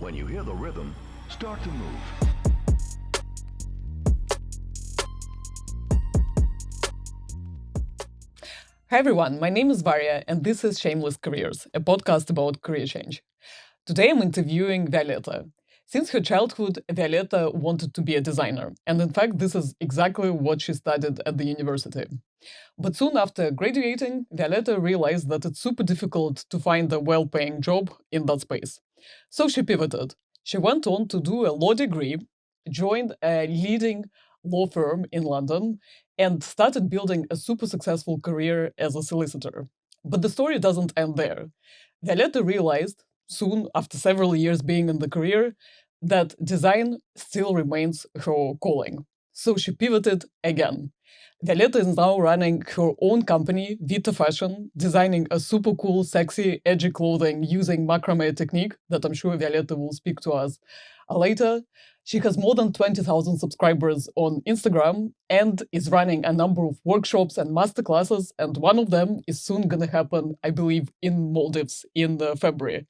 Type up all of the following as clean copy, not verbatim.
When you hear the rhythm, start to move. Hi everyone, my name is Varia, and this is Shameless Careers, a podcast about career change. Today I'm interviewing Violetta. Since her childhood, Violetta wanted to be a designer, and in fact, this is exactly what she studied at the university. But soon after graduating, Violetta realized that it's super difficult to find a well paying job in that space. So she pivoted. She went on to do a law degree, joined a leading law firm in London, and started building a super successful career as a solicitor. But the story doesn't end there. Violetta realized, soon after several years being in the career, that design still remains her calling. So she pivoted again. Violetta is now running her own company, Vita Fashion, designing a super cool, sexy, edgy clothing using macrame technique that I'm sure Violetta will speak to us later. She has more than 20,000 subscribers on Instagram and is running a number of workshops and masterclasses. And one of them is soon going to happen, I believe, in Maldives in February.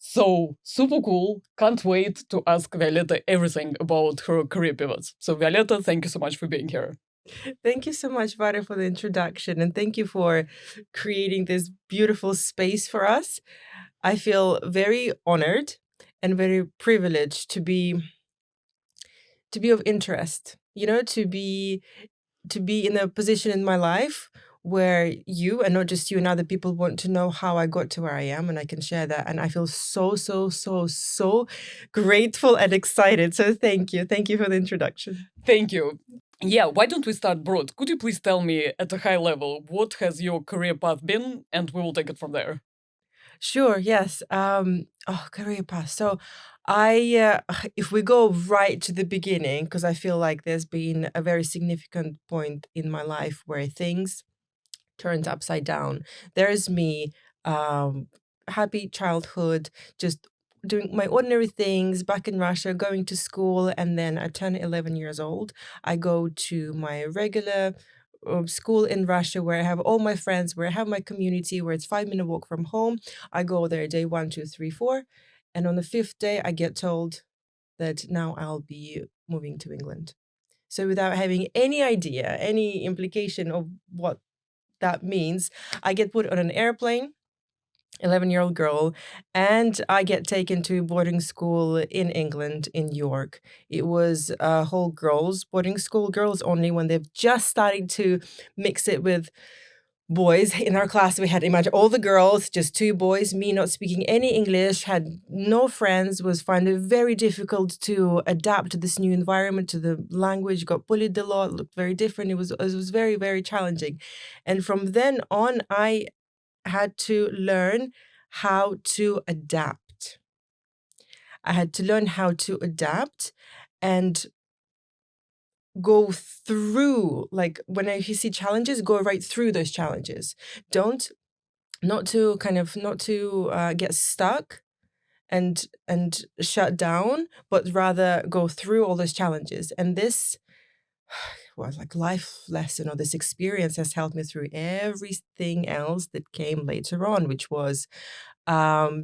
So super cool. Can't wait to ask Violetta everything about her career pivots. So Violetta, thank you so much for being here. Thank you so much, Vada, for the introduction, and thank you for creating this beautiful space for us. I feel very honored and very privileged to be of interest. To be in a position in my life where you, and not just you, and other people want to know how I got to where I am, and I can share that. And I feel so grateful and excited. So thank you. Thank you for the introduction. Thank you. Yeah, why don't we start broad? Could you please tell me at a high level what has your career path been, and we will take it from there. Sure, yes. Career path. So if we go right to the beginning, because I feel like there's been a very significant point in my life where things turned upside down. There's me, happy childhood, just doing my ordinary things back in Russia, going to school, and then I turn 11 years old. I go to my regular school in Russia where I have all my friends, where I have my community, where it's 5-minute walk from home. I go there day 1, 2, 3, 4. And on the 5th day, I get told that now I'll be moving to England. So without having any idea, any implication of what that means, I get put on an airplane, 11-year-old girl, and I get taken to boarding school in England, in York. It was a whole girls' boarding school, girls only, when they've just started to mix it with boys. In our class, we had, imagine, all the girls, just 2 boys, me not speaking any English, had no friends, was finding it very difficult to adapt to this new environment, to the language, got bullied a lot, looked very different. It was very, very challenging. And from then on, I had to learn how to adapt. I had to learn how to adapt and go through, like, when you see challenges, go right through those challenges. Not to get stuck and shut down, but rather go through all those challenges. And this was like life lesson, or this experience has helped me through everything else that came later on, which was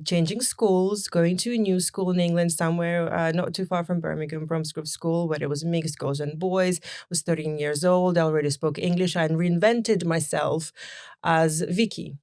changing schools, going to a new school in England, somewhere not too far from Birmingham, Bromsgrove School, where it was mixed girls and boys. I was 13 years old. I already spoke English. I reinvented myself as Vicky.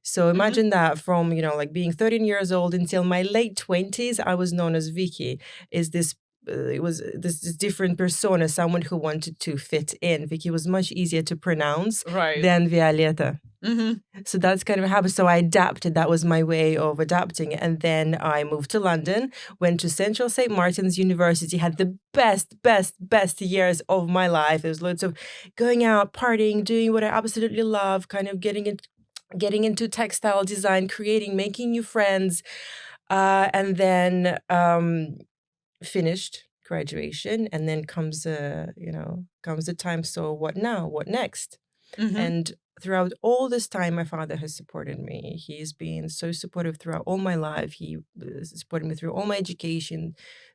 So imagine that from, like being 13 years old until my late 20s, I was known as Vicky. It was this different persona, someone who wanted to fit in. Vicky was much easier to pronounce Right. than Violetta. Mm-hmm. So that's kind of what happened. So I adapted. That was my way of adapting. And then I moved to London, went to Central St. Martin's University, had the best years of my life. There was loads of going out, partying, doing what I absolutely love, kind of getting into textile design, creating, making new friends. And then finished graduation, and then comes the time. So what now? What next? Mm-hmm. And throughout all this time, my father has supported me. He's been so supportive throughout all my life. He supported me through all my education,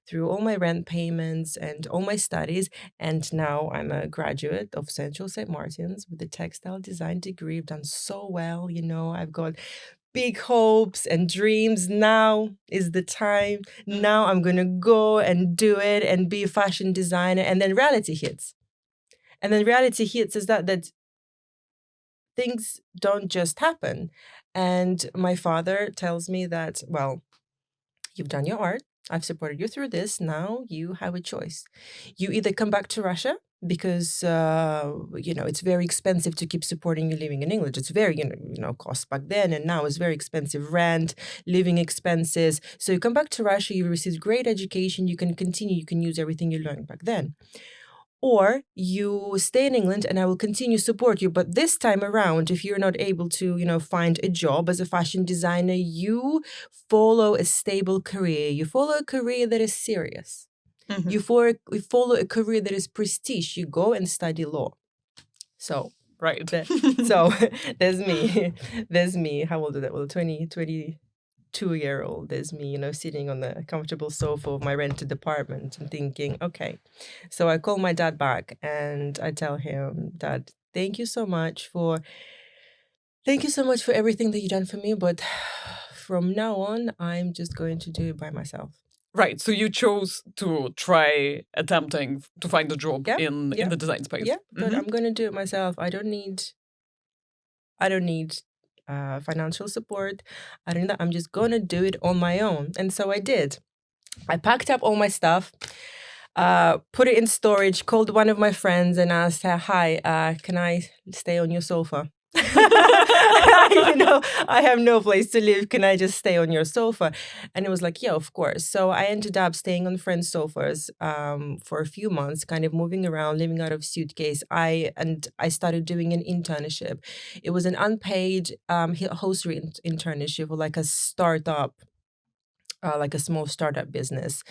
through all my rent payments and all my studies. And now I'm a graduate of Central St. Martin's with a textile design degree. I've done so well. I've got big hopes and dreams. Now is the time. Now I'm going to go and do it and be a fashion designer. And then reality hits. And then reality hits is that things don't just happen. And my father tells me that, well, you've done your art. I've supported you through this. Now you have a choice. You either come back to Russia because, it's very expensive to keep supporting you living in England. It's very, cost back then and now it's very expensive rent, living expenses. So you come back to Russia, you receive great education, you can continue, you can use everything you learned back then. Or you stay in England and I will continue support you. But this time around, if you're not able to, find a job as a fashion designer, you follow a stable career. You follow a career that is serious. Mhm. You follow a career that is prestige. You go and study law. So, Right. so there's me. There's me. How old is that? Well, 22-year-old. There's me, sitting on the comfortable sofa of my rented apartment and thinking, okay. So I call my dad back and I tell him, Dad, thank you so much for everything that you've done for me. But from now on, I'm just going to do it by myself. Right. So you chose to try attempting to find a job Yeah, in yeah, the design space. Yeah, but Mhm. I'm going to do it myself. I don't need financial support. I don't know. I'm just going to do it on my own. And so I did. I packed up all my stuff, put it in storage, called one of my friends and asked her, hi, can I stay on your sofa? I have no place to live. Can I just stay on your sofa? And it was like, yeah, of course. So I ended up staying on friends' sofas for a few months, kind of moving around, living out of suitcase. I started doing an internship. It was an unpaid hosiery internship for like a startup, like a small startup business.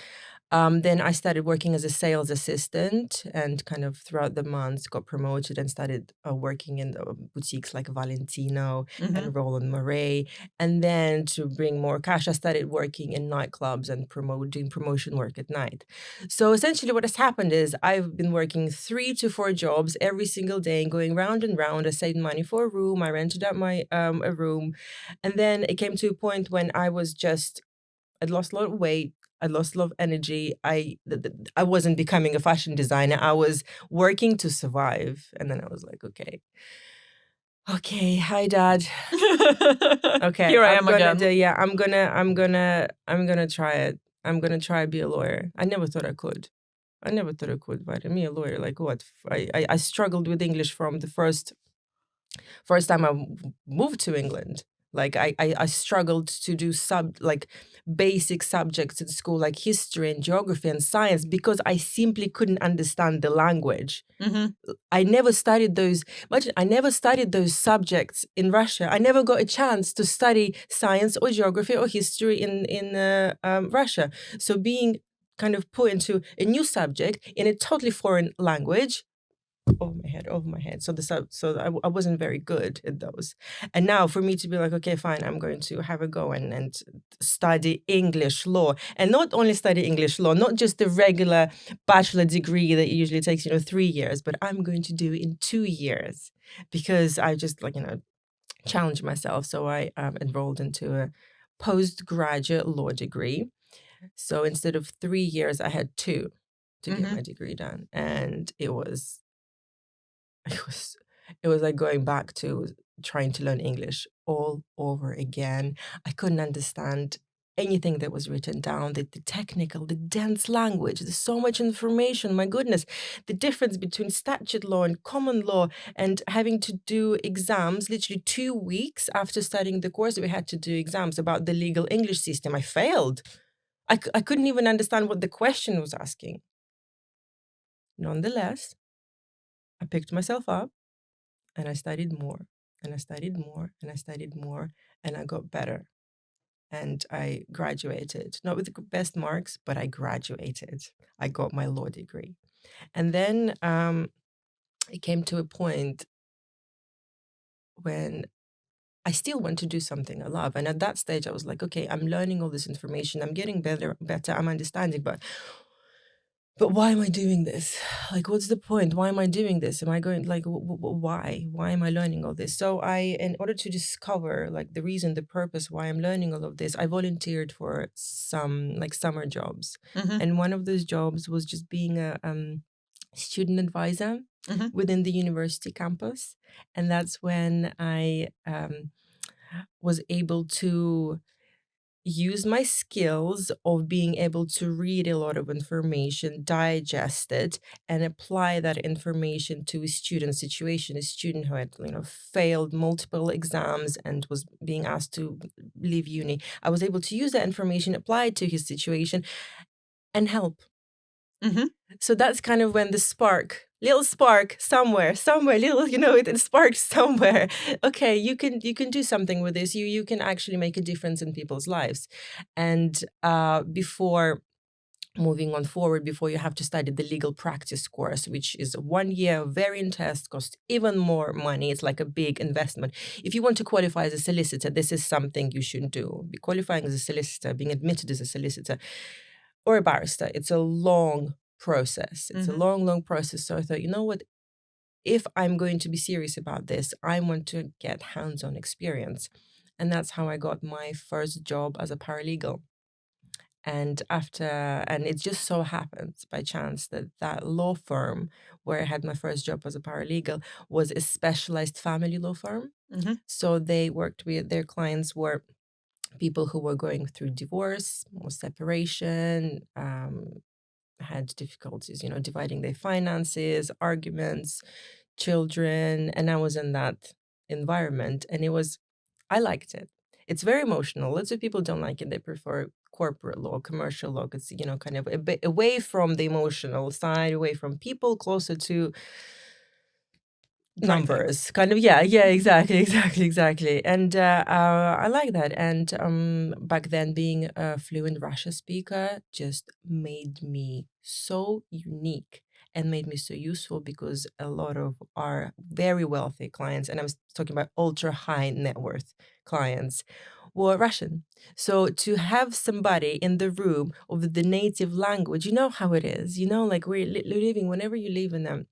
Then I started working as a sales assistant and kind of throughout the months got promoted and started working in the boutiques like Valentino Mhm. and Roland Mouret. And then to bring more cash, I started working in nightclubs and doing promotion work at night. So essentially what has happened is I've been working 3 to 4 jobs every single day and going round and round. I saved money for a room. I rented out my a room. And then it came to a point when I'd lost a lot of weight. I lost a lot of energy. I wasn't becoming a fashion designer. I was working to survive. And then I was like, okay, hi, Dad. Okay, Here I am again. I'm gonna try it. I'm gonna try be a lawyer. I never thought I could. But me a lawyer, like what? I struggled with English from the first time I moved to England. Like I struggled to do basic subjects in school, like history and geography and science, because I simply couldn't understand the language. Mhm. I never studied those. Imagine, I never studied those subjects in Russia. I never got a chance to study science or geography or history in Russia. So being kind of put into a new subject in a totally foreign language, over my head. So I wasn't very good at those. And now for me to be like, okay, fine, I'm going to have a go and study English law. And not only study English law, not just the regular bachelor degree that usually takes, 3 years, but I'm going to do it in 2 years because I just challenged myself. So I enrolled into a postgraduate law degree. So instead of 3 years, I had 2 to get my degree done. And it was like going back to trying to learn English all over again. I couldn't understand anything that was written down, the technical, the dense language. There's so much information, my goodness. The difference between statute law and common law, and having to do exams, literally 2 weeks after studying the course, we had to do exams about the legal English system. I failed. I couldn't even understand what the question was asking. Nonetheless, I picked myself up and I studied more and I studied more and I studied more and I got better. And I graduated, not with the best marks, but I graduated. I got my law degree. And then it came to a point when I still want to do something I love. And at that stage, I was like, okay, I'm learning all this information. I'm getting better. I'm understanding. But but why am I doing this? Like, what's the point? Why am I doing this? Am I going, like, why? Why am I learning all this? So in order to discover, like, the reason, the purpose why I'm learning all of this, I volunteered for some, like, summer jobs. Mm-hmm. And one of those jobs was just being a student advisor Mm-hmm. within the university campus. And that's when I was able to use my skills of being able to read a lot of information, digest it, and apply that information to a student situation, a student who had, failed multiple exams and was being asked to leave uni. I was able to use that information, apply it to his situation, and help. Mm-hmm. So that's kind of when the little spark somewhere, little, it sparked somewhere. Okay, you can do something with this. You can actually make a difference in people's lives. And before moving on forward, before you have to study the legal practice course, which is 1 year, very intense, costs even more money. It's like a big investment. If you want to qualify as a solicitor, this is something you should do. Be qualifying as a solicitor, being admitted as a solicitor or a barrister, it's a long process. It's a long process. So I thought, you know what? If I'm going to be serious about this, I want to get hands-on experience. And that's how I got my first job as a paralegal. And it just so happens by chance that law firm where I had my first job as a paralegal was a specialized family law firm. Mm-hmm. So they worked with, their clients were people who were going through divorce or separation, had difficulties, dividing their finances, arguments, children. And I was in that environment, and I liked it. It's very emotional. Lots of people don't like it. They prefer corporate law, commercial law. It's, kind of a bit away from the emotional side, away from people, closer to numbers, kind of. Yeah, exactly. And I like that. And back then, being a fluent Russia speaker just made me so unique and made me so useful, because a lot of our very wealthy clients, and I was talking about ultra high net worth clients, were Russian. So to have somebody in the room of the native language, you know how it is, like we're living, whenever you live in a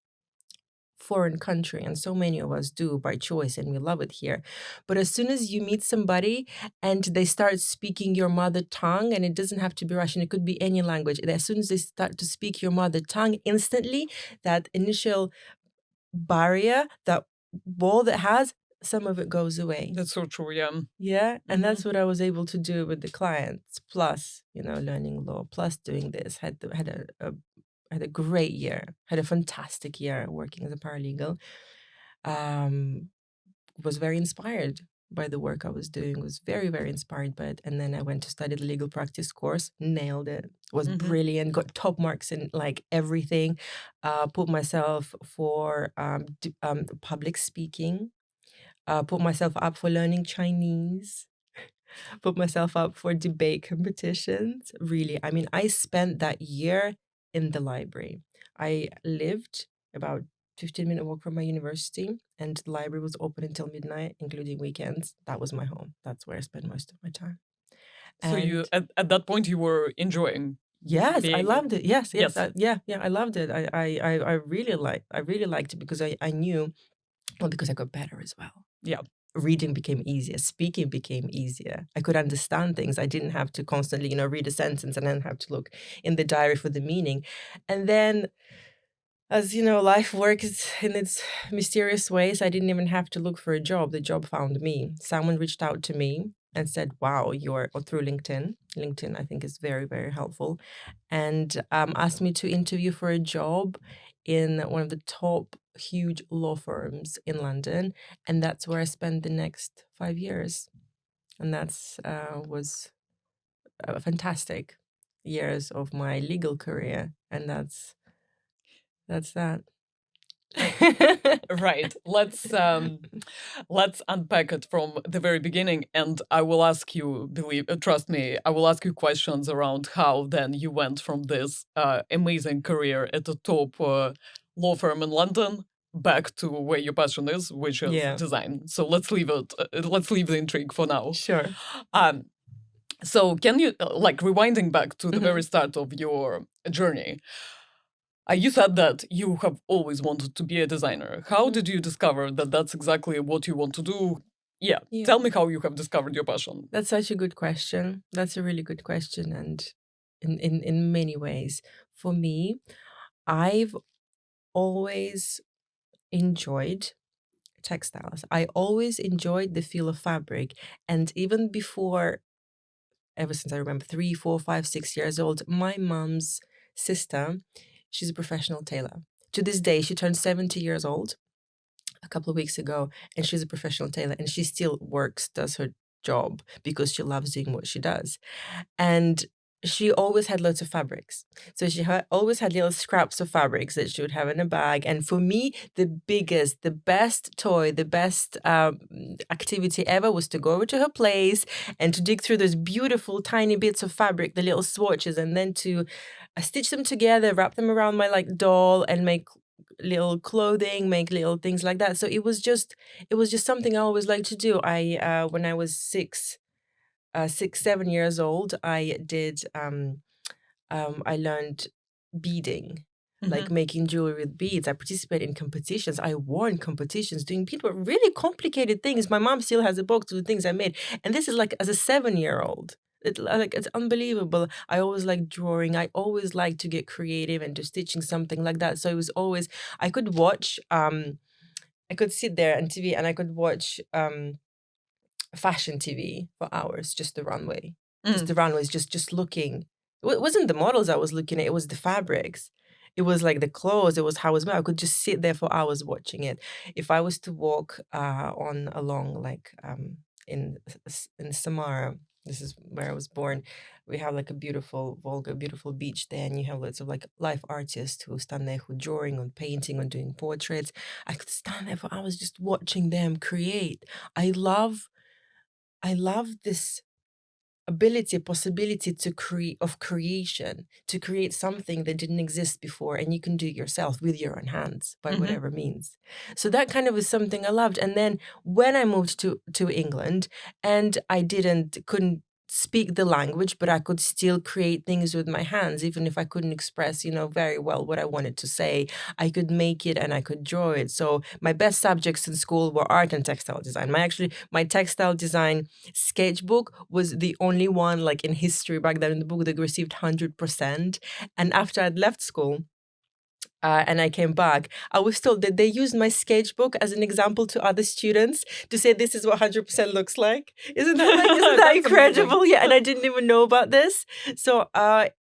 foreign country, and so many of us do by choice, and we love it here, but as soon as you meet somebody and they start speaking your mother tongue, and it doesn't have to be Russian, it could be any language, as soon as they start to speak your mother tongue, instantly that initial barrier, that wall that has, some of it goes away. That's so true, yeah. Yeah, and that's what I was able to do with the clients, plus learning law, plus doing this. Had a great year, had a fantastic year working as a paralegal. Was very inspired by the work I was doing, was very, very inspired by it. And then I went to study the legal practice course, nailed it, was brilliant, got top marks in like everything, put myself for public speaking, put myself up for learning Chinese, put myself up for debate competitions. Really, I mean, I spent that year in the library. I lived about 15-minute walk from my university, and the library was open until midnight, including weekends. That was my home. That's where I spent most of my time. So you, at that point, you were enjoying. Yes, I loved it. Yes. Yes. I loved it. I really liked it, because I knew, well, because I got better as well. Yeah. Reading became easier, speaking became easier. I could understand things. I didn't have to constantly, read a sentence and then have to look in the diary for the meaning. And then, as life works in its mysterious ways, I didn't even have to look for a job. The job found me. Someone reached out to me and said, wow, or through LinkedIn. LinkedIn, I think, is very, very helpful. And asked me to interview for a job in one of the top huge law firms in London. And that's where I spent the next 5 years. And that's was fantastic years of my legal career. And that's that. Right. Let's unpack it from the very beginning, and I will ask you, trust me, I will ask you questions around how then you went from this amazing career at the top law firm in London back to where your passion is, which is design. So let's leave the intrigue for now. Sure. So can you, like, rewinding back to the very start of your journey, You said that you have always wanted to be a designer. How did you discover that that's exactly what you want to do? Yeah, Yeah. tell me how you have discovered your passion. That's such a good question. That's a really good question. And in many ways, for me, I've always enjoyed textiles. I always enjoyed the feel of fabric. And even before, ever since I remember 3, 4, 5, 6 years old, my mom's sister, she's a professional tailor. To this day, she turned 70 years old a couple of weeks ago, and she's a professional tailor, and she still works, does her job because she loves doing what she does. And she always had loads of fabrics. So she always had little scraps of fabrics that she would have in a bag. And for me, the biggest, the best toy, the best activity ever was to go over to her place and to dig through those beautiful tiny bits of fabric, the little swatches, and then to stitch them together, wrap them around my like doll, and make little clothing, make little things like that. So it was just something I always liked to do. I when I was 7 years old, I did I learned beading, like making jewelry with beads. I participated in competitions. I won competitions doing bead work, really complicated things. My mom still has a box of the things I made, and this is like as a 7-year-old. It's unbelievable. I always liked drawing. I always liked to get creative and do stitching something like that. So it was always I could watch. I could sit there on TV and I could watch fashion TV for hours, just the runway. Just the runways, just looking. It wasn't the models I was looking at, it was the fabrics. It was like the clothes, it was how it was made. I could just sit there for hours watching it. If I was to walk along like in Samara, this is where I was born, we have like a beautiful Volga, beautiful beach there, and you have lots of like life artists who stand there, who drawing on painting, on doing portraits. I could stand there for hours just watching them create. I love this possibility of creation, to create something that didn't exist before, and you can do it yourself with your own hands by whatever means. So that kind of is something I loved. And then when I moved to England, and I couldn't speak the language, but I could still create things with my hands, even if I couldn't express, very well what I wanted to say. I could make it and I could draw it. So my best subjects in school were art and textile design. My textile design sketchbook was the only one like in history back then in the book that received 100%. And after I'd left school, and I came back, I was told that they used my sketchbook as an example to other students to say this is what 100% looks like. Isn't that That's incredible? amazing. Yeah, and I didn't even know about this. So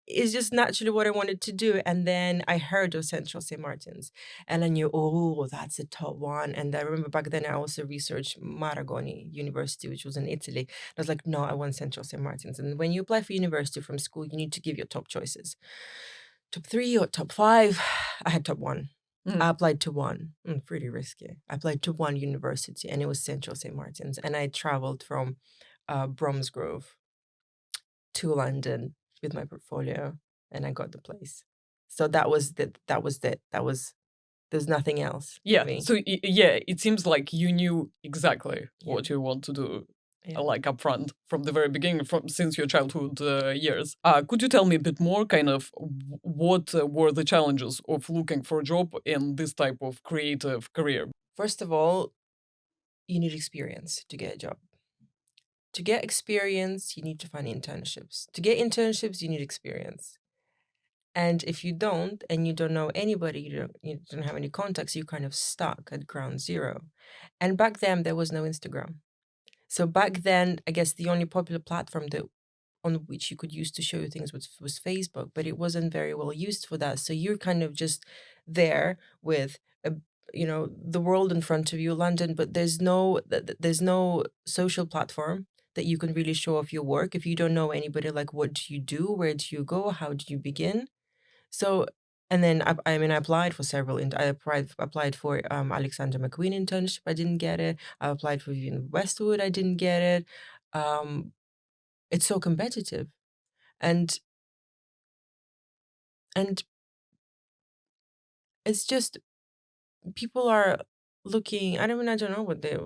it's just naturally what I wanted to do. And then I heard of Central St. Martin's, and I knew, oh, that's the top one. And I remember back then I also researched Maragoni University, which was in Italy. I was like, no, I want Central St. Martin's. And when you apply for university from school, you need to give your top choices. Top 3 or top 5? I had top 1. I applied to 1. Pretty risky. I applied to 1 university, and it was Central St. Martin's. And I traveled from Bromsgrove to London with my portfolio, and I got the place. So that was there's nothing else for Yeah. me. So it seems like you knew exactly what you want to do, Yeah. like upfront from the very beginning, since your childhood years. Could you tell me a bit more, kind of, what were the challenges of looking for a job in this type of creative career? First of all, you need experience to get a job. To get experience, you need to find internships. To get internships, you need experience. And if you don't, and you don't know anybody, you don't have any contacts, you're kind of stuck at ground zero. And back then, there was no Instagram. So back then, I guess the only popular platform on which you could use to show you things was Facebook, but it wasn't very well used for that. So you're kind of just there with the world in front of you, London, but there's no social platform that you can really show off your work. If you don't know anybody, like, what do you do? Where do you go? How do you begin? So, and then I applied for several. I applied for Alexander McQueen internship. I didn't get it. I applied for Vivian Westwood. I didn't get it. It's so competitive, and it's just people are looking. I don't know what they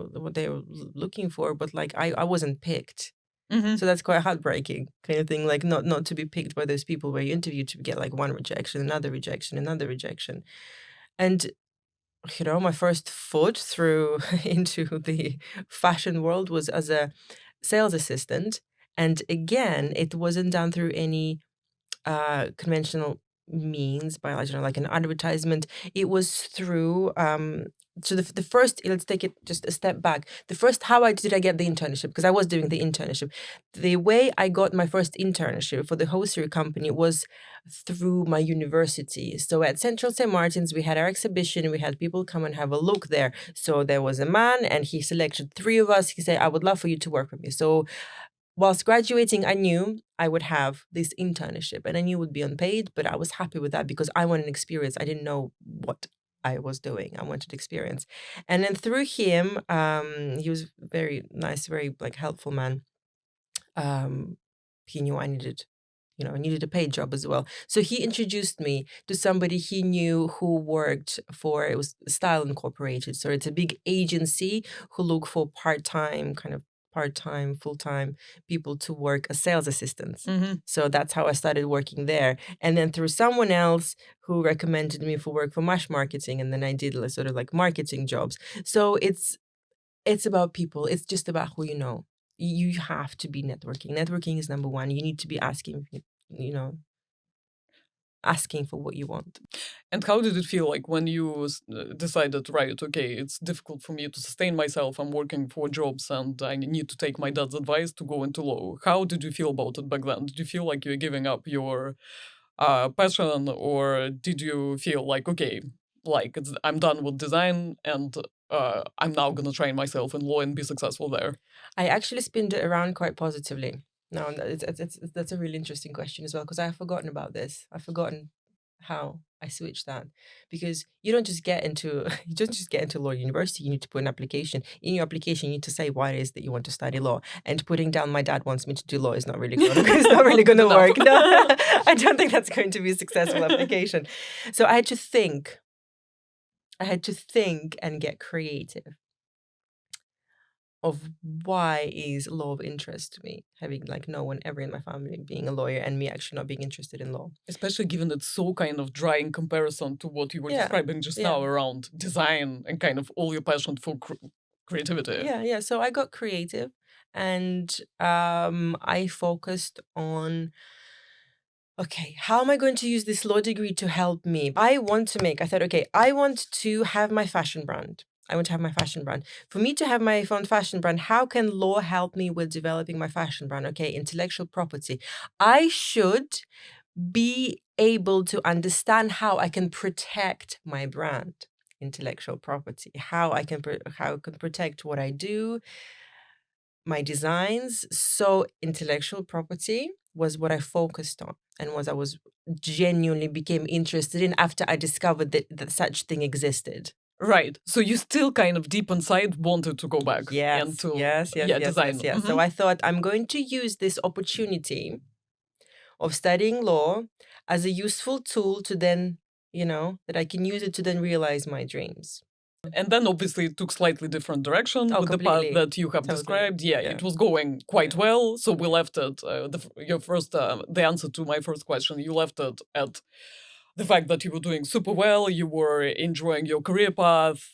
were looking for, but like I wasn't picked. Mm-hmm. So that's quite heartbreaking kind of thing, like not to be picked by those people where you interview to get like one rejection, another rejection, another rejection. And my first foot through into the fashion world was as a sales assistant. And again, it wasn't done through any conventional means by like an advertisement. It was through so the first, let's take it just a step back. The first, did I get the internship? Because I was doing the internship. The way I got my first internship for the hosiery company was through my university. So at Central St. Martin's, we had our exhibition. We had people come and have a look there. So there was a man and he selected 3 of us. He said, I would love for you to work with me. So whilst graduating, I knew I would have this internship and I knew it would be unpaid, but I was happy with that because I wanted an experience. I didn't know what I was doing. I wanted experience. And then through him, he was very nice, very like helpful man. He knew I needed a paid job as well. So he introduced me to somebody he knew who worked for, it was Style Incorporated. So it's a big agency who look for part-time, full-time people to work as sales assistants. Mm-hmm. So that's how I started working there. And then through someone else who recommended me for work for Mash Marketing, and then I did sort of like marketing jobs. So it's about people. It's just about who you know. You have to be networking. Networking is number one. You need to be asking for what you want. And how did it feel like when you decided, right, okay, it's difficult for me to sustain myself. I'm working for jobs and I need to take my dad's advice to go into law. How did you feel about it back then? Did you feel like you're giving up your passion, or did you feel like, okay, like I'm done with design and I'm now going to train myself in law and be successful there? I actually spinned it around quite positively. No, that's a really interesting question as well, because I've forgotten about this. I've forgotten how I switched that, because you don't just get into law university. You need to put an application. In your application, you need to say why it is that you want to study law. And putting down my dad wants me to do law is not really going it's not really going to work. No, I don't think that's going to be a successful application. So I had to think and get creative of why is law of interest to me, having like no one ever in my family being a lawyer and me actually not being interested in law. Especially given it's so kind of dry in comparison to what you were describing just now around design and kind of all your passion for creativity. Yeah. So I got creative and I focused on, okay, how am I going to use this law degree to help me? I want to have my fashion brand. For me to have my own fashion brand, how can law help me with developing my fashion brand? Okay, intellectual property. I should be able to understand how I can protect my brand, intellectual property, how I can protect what I do, my designs. So intellectual property was what I focused on and I was genuinely became interested in after I discovered that such thing existed. Right. So you still kind of deep inside wanted to go back into design. Yes. So I thought I'm going to use this opportunity of studying law as a useful tool to then, that I can use it to then realize my dreams. And then obviously it took slightly different direction with completely. the path that you have described. Yeah, it was going quite well. So we left it, the answer to my first question, you left it at the fact that you were doing super well, you were enjoying your career path,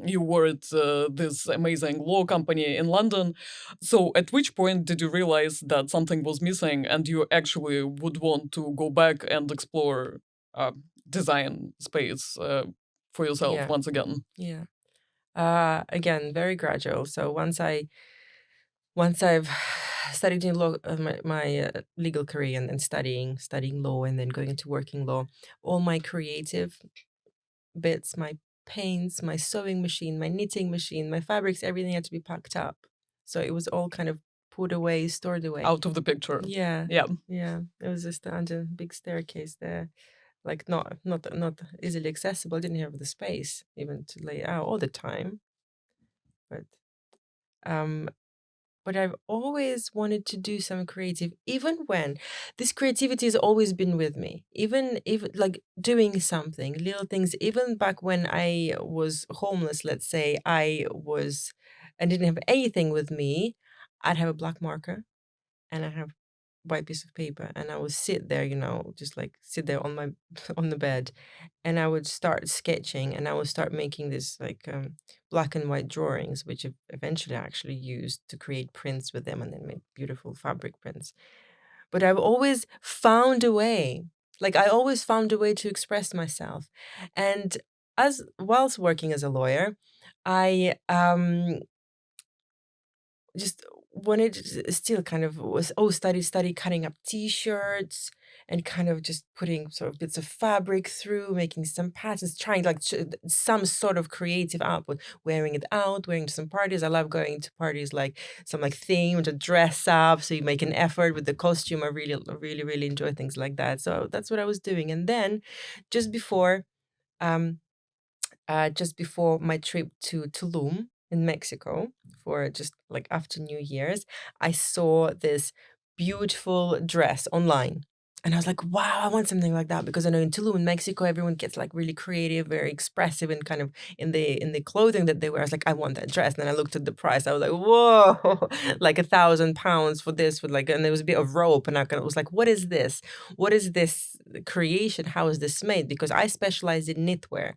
you were at this amazing law company in London. So at which point did you realize that something was missing and you actually would want to go back and explore design space for yourself once again? Yeah. Again, very gradual. So once I've studied in law, my legal career and studying law and then going into working law, all my creative bits, my paints, my sewing machine, my knitting machine, my fabrics, everything had to be packed up. So it was all kind of put away, stored away. Out of the picture. Yeah. It was just under a big staircase there. Like not easily accessible. I didn't have the space even to lay out all the time. But I've always wanted to do some creative, even when this creativity has always been with me, even like doing something, little things, even back when I was homeless, let's say, and didn't have anything with me, I'd have a black marker and I have white piece of paper, and I would sit there, just like sit there on my on the bed, and I would start sketching, and I would start making this like black and white drawings, which eventually I actually used to create prints with them, and then made beautiful fabric prints. But I've always found a way. Like I always found a way to express myself, and as whilst working as a lawyer, I just wanted to still kind of was study cutting up t-shirts and kind of just putting sort of bits of fabric through, making some patterns, trying like some sort of creative output, wearing it out, wearing to some parties. I love going to parties like some like themed or dress up, so you make an effort with the costume. I really enjoy things like that, so that's what I was doing. And then just before um just before my trip to Tulum in Mexico, for just like after New Year's, I saw this beautiful dress online. And I was like, wow, I want something like that, because I know in Tulum, in Mexico, everyone gets like really creative, very expressive, and kind of in the clothing that they wear. I was like, I want that dress. And then I looked at the price. I was like, whoa, like £1,000 for this, with like, and there was a bit of rope, and I was like, what is this? What is this creation? How is this made? Because I specialize in knitwear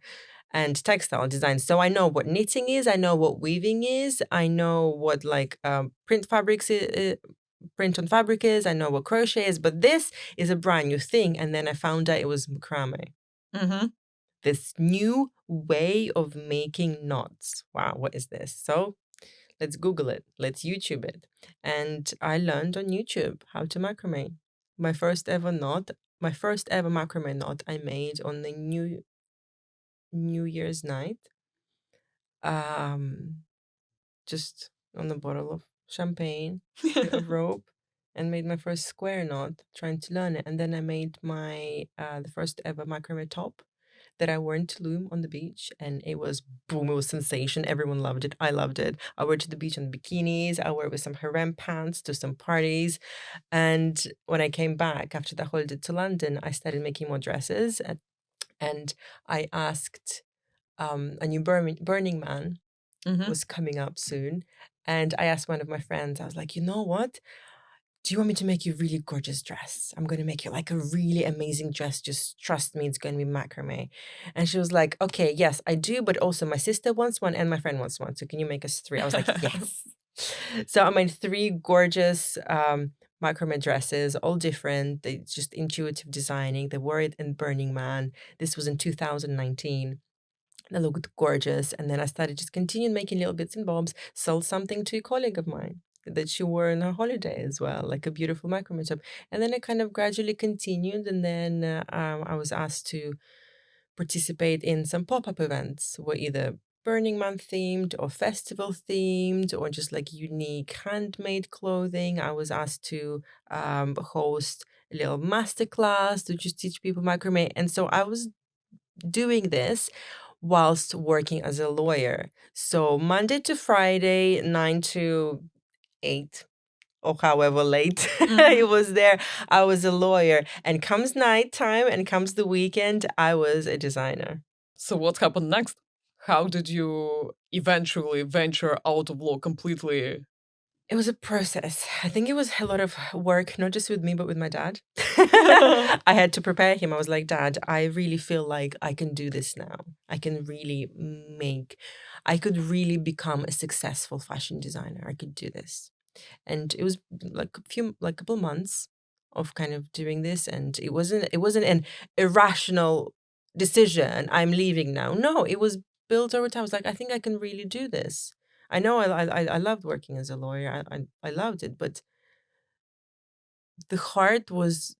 and textile design. So I know what knitting is, I know what weaving is, I know what like print on fabric is, I know what crochet is, but this is a brand new thing. And then I found out it was macrame. Mm-hmm. This new way of making knots. Wow, what is this? So let's Google it, let's YouTube it. And I learned on YouTube how to macrame. My first ever macrame knot I made on the New Year's night, um, just on a bottle of champagne, bit of rope, and made my first square knot trying to learn it. And then I made my the first ever macrame top that I wore in Tulum on the beach, and it was boom, it was sensation. Everyone loved it. I loved it. I wore it to the beach in bikinis. I wore it with some harem pants to some parties. And when I came back after the holiday to London, I started making more dresses, and I asked a new Burning Man Mm-hmm. was coming up soon. And I asked one of my friends, I was like, you know what? Do you want me to make you a really gorgeous dress? I'm going to make you like a really amazing dress. Just trust me, it's going to be macrame. And she was like, okay, yes, I do. But also my sister wants one and my friend wants one. So can you make us 3? I was like, yes. So I made 3 gorgeous macrame dresses, all different. They just intuitive designing. They wore it in Burning Man. This was in 2019. They looked gorgeous. And then I started just continuing making little bits and bobs, sold something to a colleague of mine that she wore on her holiday as well, like a beautiful macrame top. And then I kind of gradually continued. And then I was asked to participate in some pop-up events, were either Burning Man themed or festival themed, or just like unique handmade clothing. I was asked to host a little masterclass to just teach people macrame. And so I was doing this whilst working as a lawyer. So Monday to Friday, 9 to 8, or however late Mm-hmm. it was there, I was a lawyer. And comes nighttime and comes the weekend, I was a designer. So what happened next? How did you eventually venture out of law completely? It was a process. I think it was a lot of work, not just with me, but with my dad. I had to prepare him. I was like, Dad, I really feel like I can do this now. I could really become a successful fashion designer. I could do this. And it was like a couple months of kind of doing this. And it wasn't an irrational decision. I'm leaving now. No, it was built over time. I was like, I think I can really do this. I know I loved working as a lawyer. I loved it, but the heart was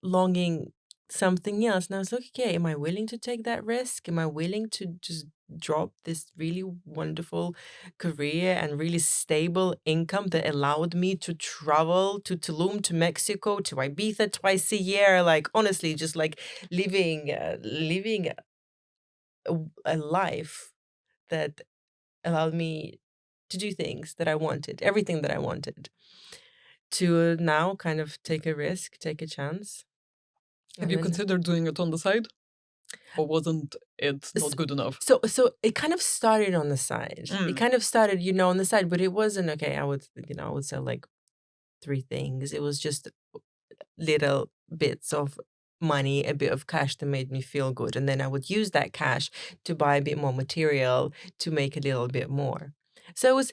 longing something else. And I was like, okay, am I willing to take that risk? Am I willing to just drop this really wonderful career and really stable income that allowed me to travel to Tulum, to Mexico, to Ibiza twice a year? Like honestly, just like living a life that allowed me to do things that I wanted, everything that I wanted, to now kind of take a risk, take a chance. Have And you then considered doing it on the side? Or wasn't it s- not good enough? so it kind of started on the side. It Mm. kind of started, on the side, but it wasn't okay. I would say like 3 things. It was just little bits of money, a bit of cash that made me feel good. And then I would use that cash to buy a bit more material to make a little bit more. So it was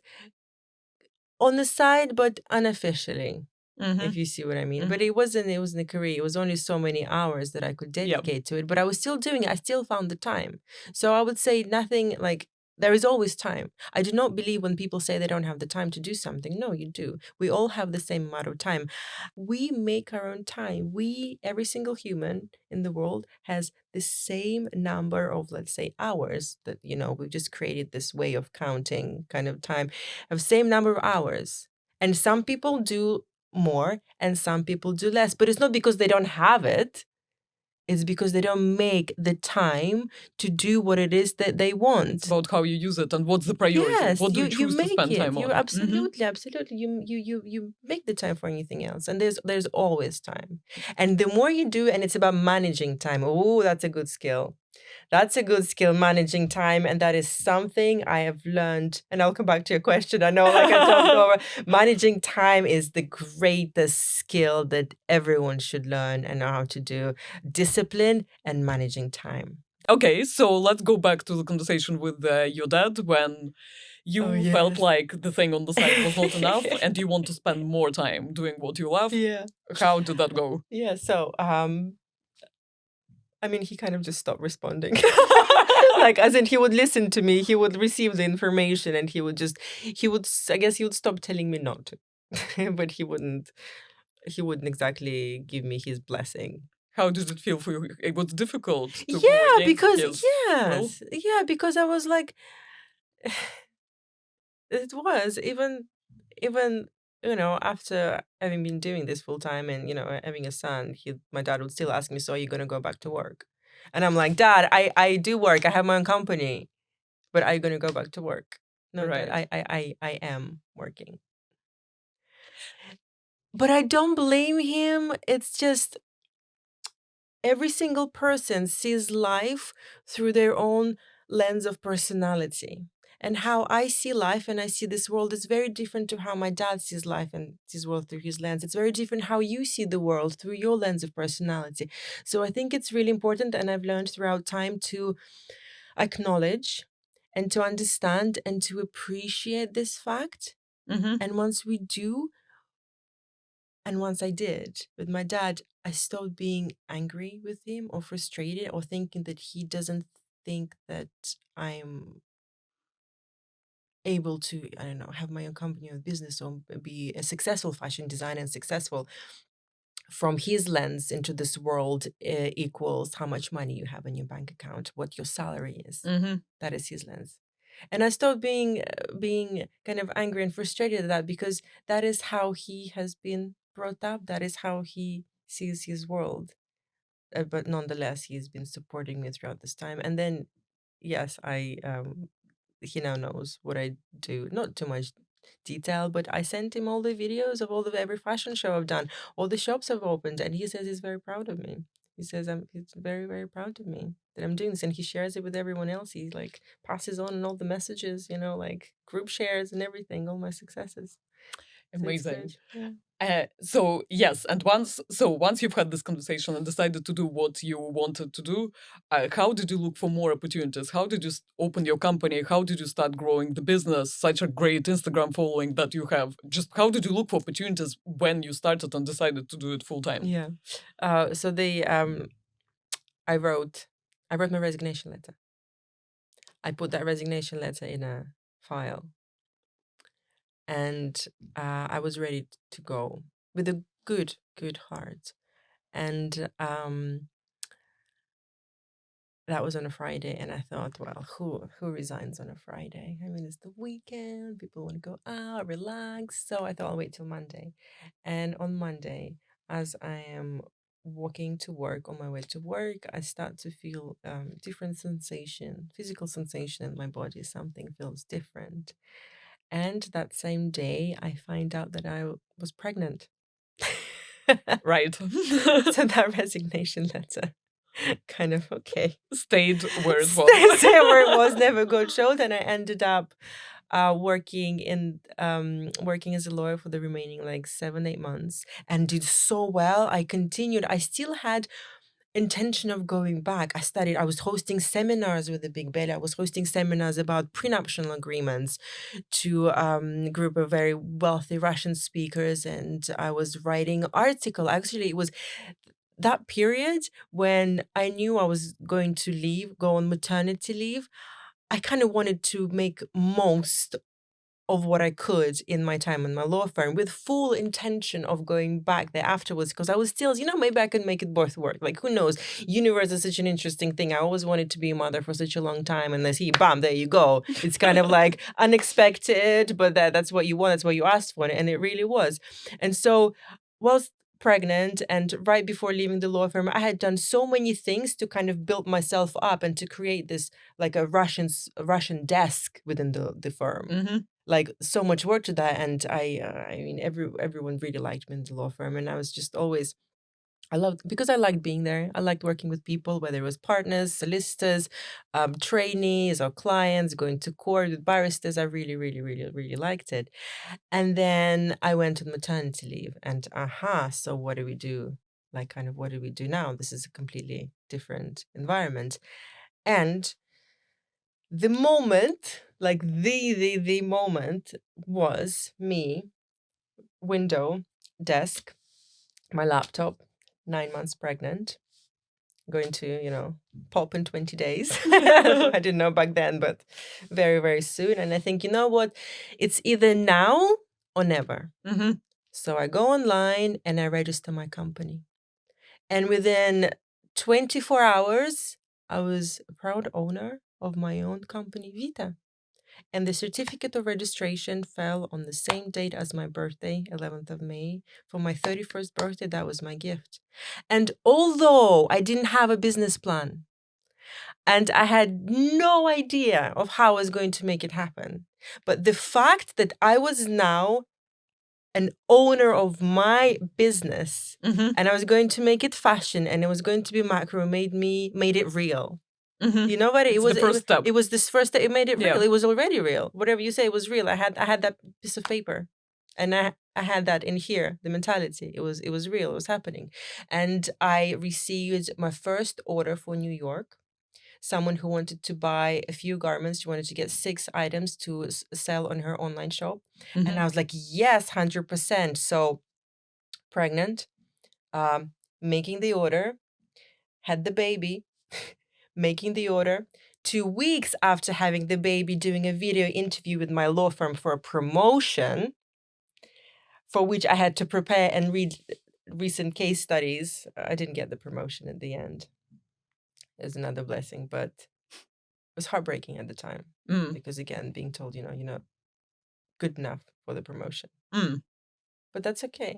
on the side, but unofficially, if you see what I mean. But it wasn't a career. It was only so many hours that I could dedicate to it. But I was still doing it. I still found the time. So I would say nothing like, there is always time. I do not believe when people say they don't have the time to do something. No, you do. We all have the same amount of time. We make our own time. Every single human in the world has the same number of, let's say, hours that, we've just created this way of counting kind of time, of same number of hours. And some people do more and some people do less. But it's not because they don't have it. It's because they don't make the time to do what it is that they want. It's about how you use it and what's the priority. Yes, what do you choose to spend time on? Absolutely. You make the time for anything else, and there's always time. And the more you do, and it's about managing time. Oh, that's a good skill. That's a good skill, managing time. And that is something I have learned. And I'll come back to your question. I know, I talked over. Managing time is the greatest skill that everyone should learn and know how to do. Discipline and managing time. Okay, so let's go back to the conversation with your dad when you felt like the thing on the side was not enough and you want to spend more time doing what you love. Yeah. How did that go? Yeah, so he kind of just stopped responding. As in he would listen to me, he would receive the information and he would stop telling me not to. But he wouldn't exactly give me his blessing. How did it feel for you? It was difficult to because I was like, it was even after having been doing this full time and, having a son, my dad would still ask me, so are you going to go back to work? And I'm like, Dad, I do work. I have my own company. But are you going to go back to work? No, right. Dad, I am working. But I don't blame him. It's just every single person sees life through their own lens of personality. And how I see life and I see this world is very different to how my dad sees life and sees world through his lens. It's very different how you see the world through your lens of personality. So I think it's really important, and I've learned throughout time to acknowledge and to understand and to appreciate this fact. And once we do, and once I did with my dad, I stopped being angry with him or frustrated or thinking that he doesn't think that I'm able to, I don't know, have my own company or business or be a successful fashion designer and successful from his lens into this world equals how much money you have in your bank account, what your salary is. That is his lens. And I stopped being kind of angry and frustrated at that, because that is how he has been brought up. That is how he sees his world. But nonetheless, he's been supporting me throughout this time. And then, yes, he now knows what I do. Not too much detail, but I sent him all the videos of every fashion show I've done, all the shops I've opened, and he says he's very proud of me. He says he's very, very proud of me that I'm doing this, and he shares it with everyone else. He passes on all the messages, group shares and everything, all my successes. Amazing. So yes, and once you've had this conversation and decided to do what you wanted to do, how did you look for more opportunities? How did you open your company? How did you start growing the business? Such a great Instagram following that you have. Just how did you look for opportunities when you started and decided to do it full time? Yeah. So I wrote my resignation letter. I put that resignation letter in a file. And I was ready to go with a good heart. And that was on a Friday. And I thought, well, who resigns on a Friday? I mean, it's the weekend. People want to go out, relax. So I thought I'll wait till Monday. And on Monday, as I am walking to work, on my way to work, I start to feel different sensation, physical sensation in my body. Something feels different. And that same day, I find out that I was pregnant. Right. So that resignation letter kind of, stayed where it was. Stayed where it was, never got showed. And I ended up working as a lawyer for the remaining like 7-8 months, and did so well. I continued. I still had intention of going back. I was hosting seminars with the Big Belly. I was hosting seminars about prenuptial agreements to a group of very wealthy Russian speakers, and I was writing article. Actually, it was that period when I knew I was going to go on maternity leave. I kind of wanted to make most of what I could in my time in my law firm, with full intention of going back there afterwards, because I was still, maybe I could make it both work. Like, who knows? Universe is such an interesting thing. I always wanted to be a mother for such a long time, and bam, there you go. It's kind of like unexpected, but that's what you want. That's what you asked for, and it really was. And so, whilst pregnant and right before leaving the law firm, I had done so many things to kind of build myself up and to create this like a Russian desk within the firm. Mm-hmm. Like, so much work to that, and I mean, everyone really liked me in the law firm, and I was just always, because I liked being there. I liked working with people, whether it was partners, solicitors, trainees, or clients, going to court with barristers. I really, really, really, really liked it. And then I went on maternity leave, and so what do we do? Like, kind of, what do we do now? This is a completely different environment. And the moment, like the moment, was me, window, desk, my laptop, 9 months pregnant, going to, pop in 20 days. I didn't know back then, but very, very soon. And I think, you know what? It's either now or never. Mm-hmm. So I go online and I register my company. And within 24 hours, I was a proud owner of my own company, Vita. And the certificate of registration fell on the same date as my birthday, 11th of May. For my 31st birthday, that was my gift. And although I didn't have a business plan, and I had no idea of how I was going to make it happen, but the fact that I was now an owner of my business, Mm-hmm. and I was going to make it fashion, and it was going to be macro, made it real. Mm-hmm. You know what? It's the first step. It was this first step. It made it real. Yeah. It was already real. Whatever you say, it was real. I had that piece of paper, and I had that in here. The mentality. It was real. It was happening, and I received my first order for New York. Someone who wanted to buy a few garments. She wanted to get 6 items to sell on her online shop, Mm-hmm. and I was like, yes, 100%. So, pregnant, making the order, had the baby. Making the order, 2 weeks after having the baby, doing a video interview with my law firm for a promotion, for which I had to prepare and read recent case studies. I didn't get the promotion at the end. It was another blessing, but it was heartbreaking at the time. Because again, being told, you're not good enough for the promotion. But that's okay,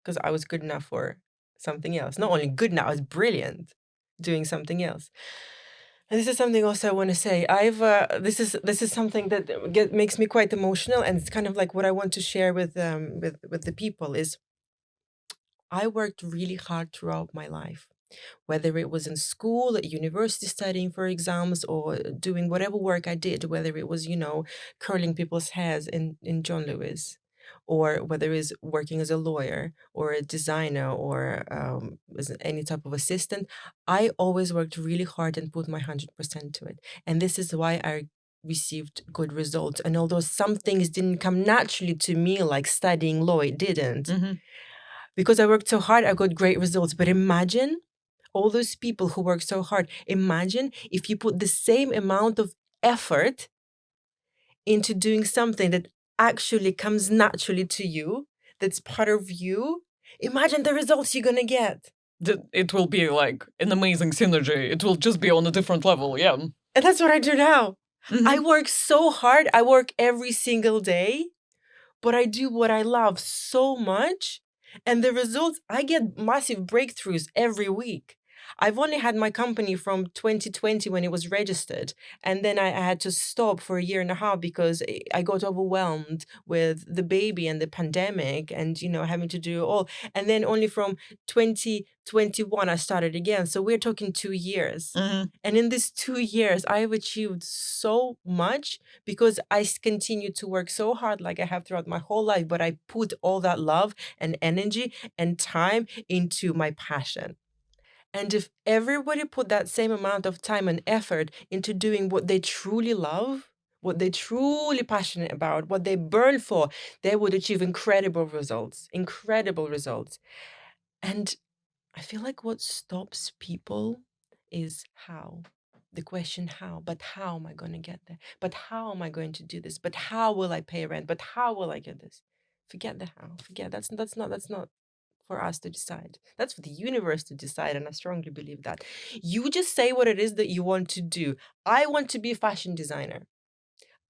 because I was good enough for something else. Not only good enough, I was brilliant doing something else. And this is something also I want to say. This is something that makes me quite emotional, and it's kind of like what I want to share with the people is, I worked really hard throughout my life, whether it was in school, at university, studying for exams, or doing whatever work I did, whether it was curling people's hairs in John Lewis, or whether it's working as a lawyer or a designer or as any type of assistant. I always worked really hard and put my 100% to it. And this is why I received good results. And although some things didn't come naturally to me, like studying law, it didn't. Mm-hmm. Because I worked so hard, I got great results. But imagine all those people who work so hard. Imagine if you put the same amount of effort into doing something that actually comes naturally to you, that's part of you. Imagine the results you're gonna get. It will be like an amazing synergy. It will just be on a different level, yeah. And that's what I do now. Mm-hmm. I work so hard. I work every single day, but I do what I love so much. And the results, I get massive breakthroughs every week. I've only had my company from 2020 when it was registered. And then I had to stop for a year and a half because I got overwhelmed with the baby and the pandemic and, having to do all. And then only from 2021, I started again. So we're talking 2 years. And in these 2 years, I have achieved so much because I continue to work so hard like I have throughout my whole life, but I put all that love and energy and time into my passion. And if everybody put that same amount of time and effort into doing what they truly love, what they're truly passionate about, what they burn for, they would achieve incredible results, incredible results. And I feel like what stops people is how. The question how, but how am I going to get there? But how am I going to do this? But how will I pay rent? But how will I get this? Forget the how. Forget that's not for us to decide. That's for the universe to decide, and I strongly believe that. You just say what it is that you want to do. I want to be a fashion designer.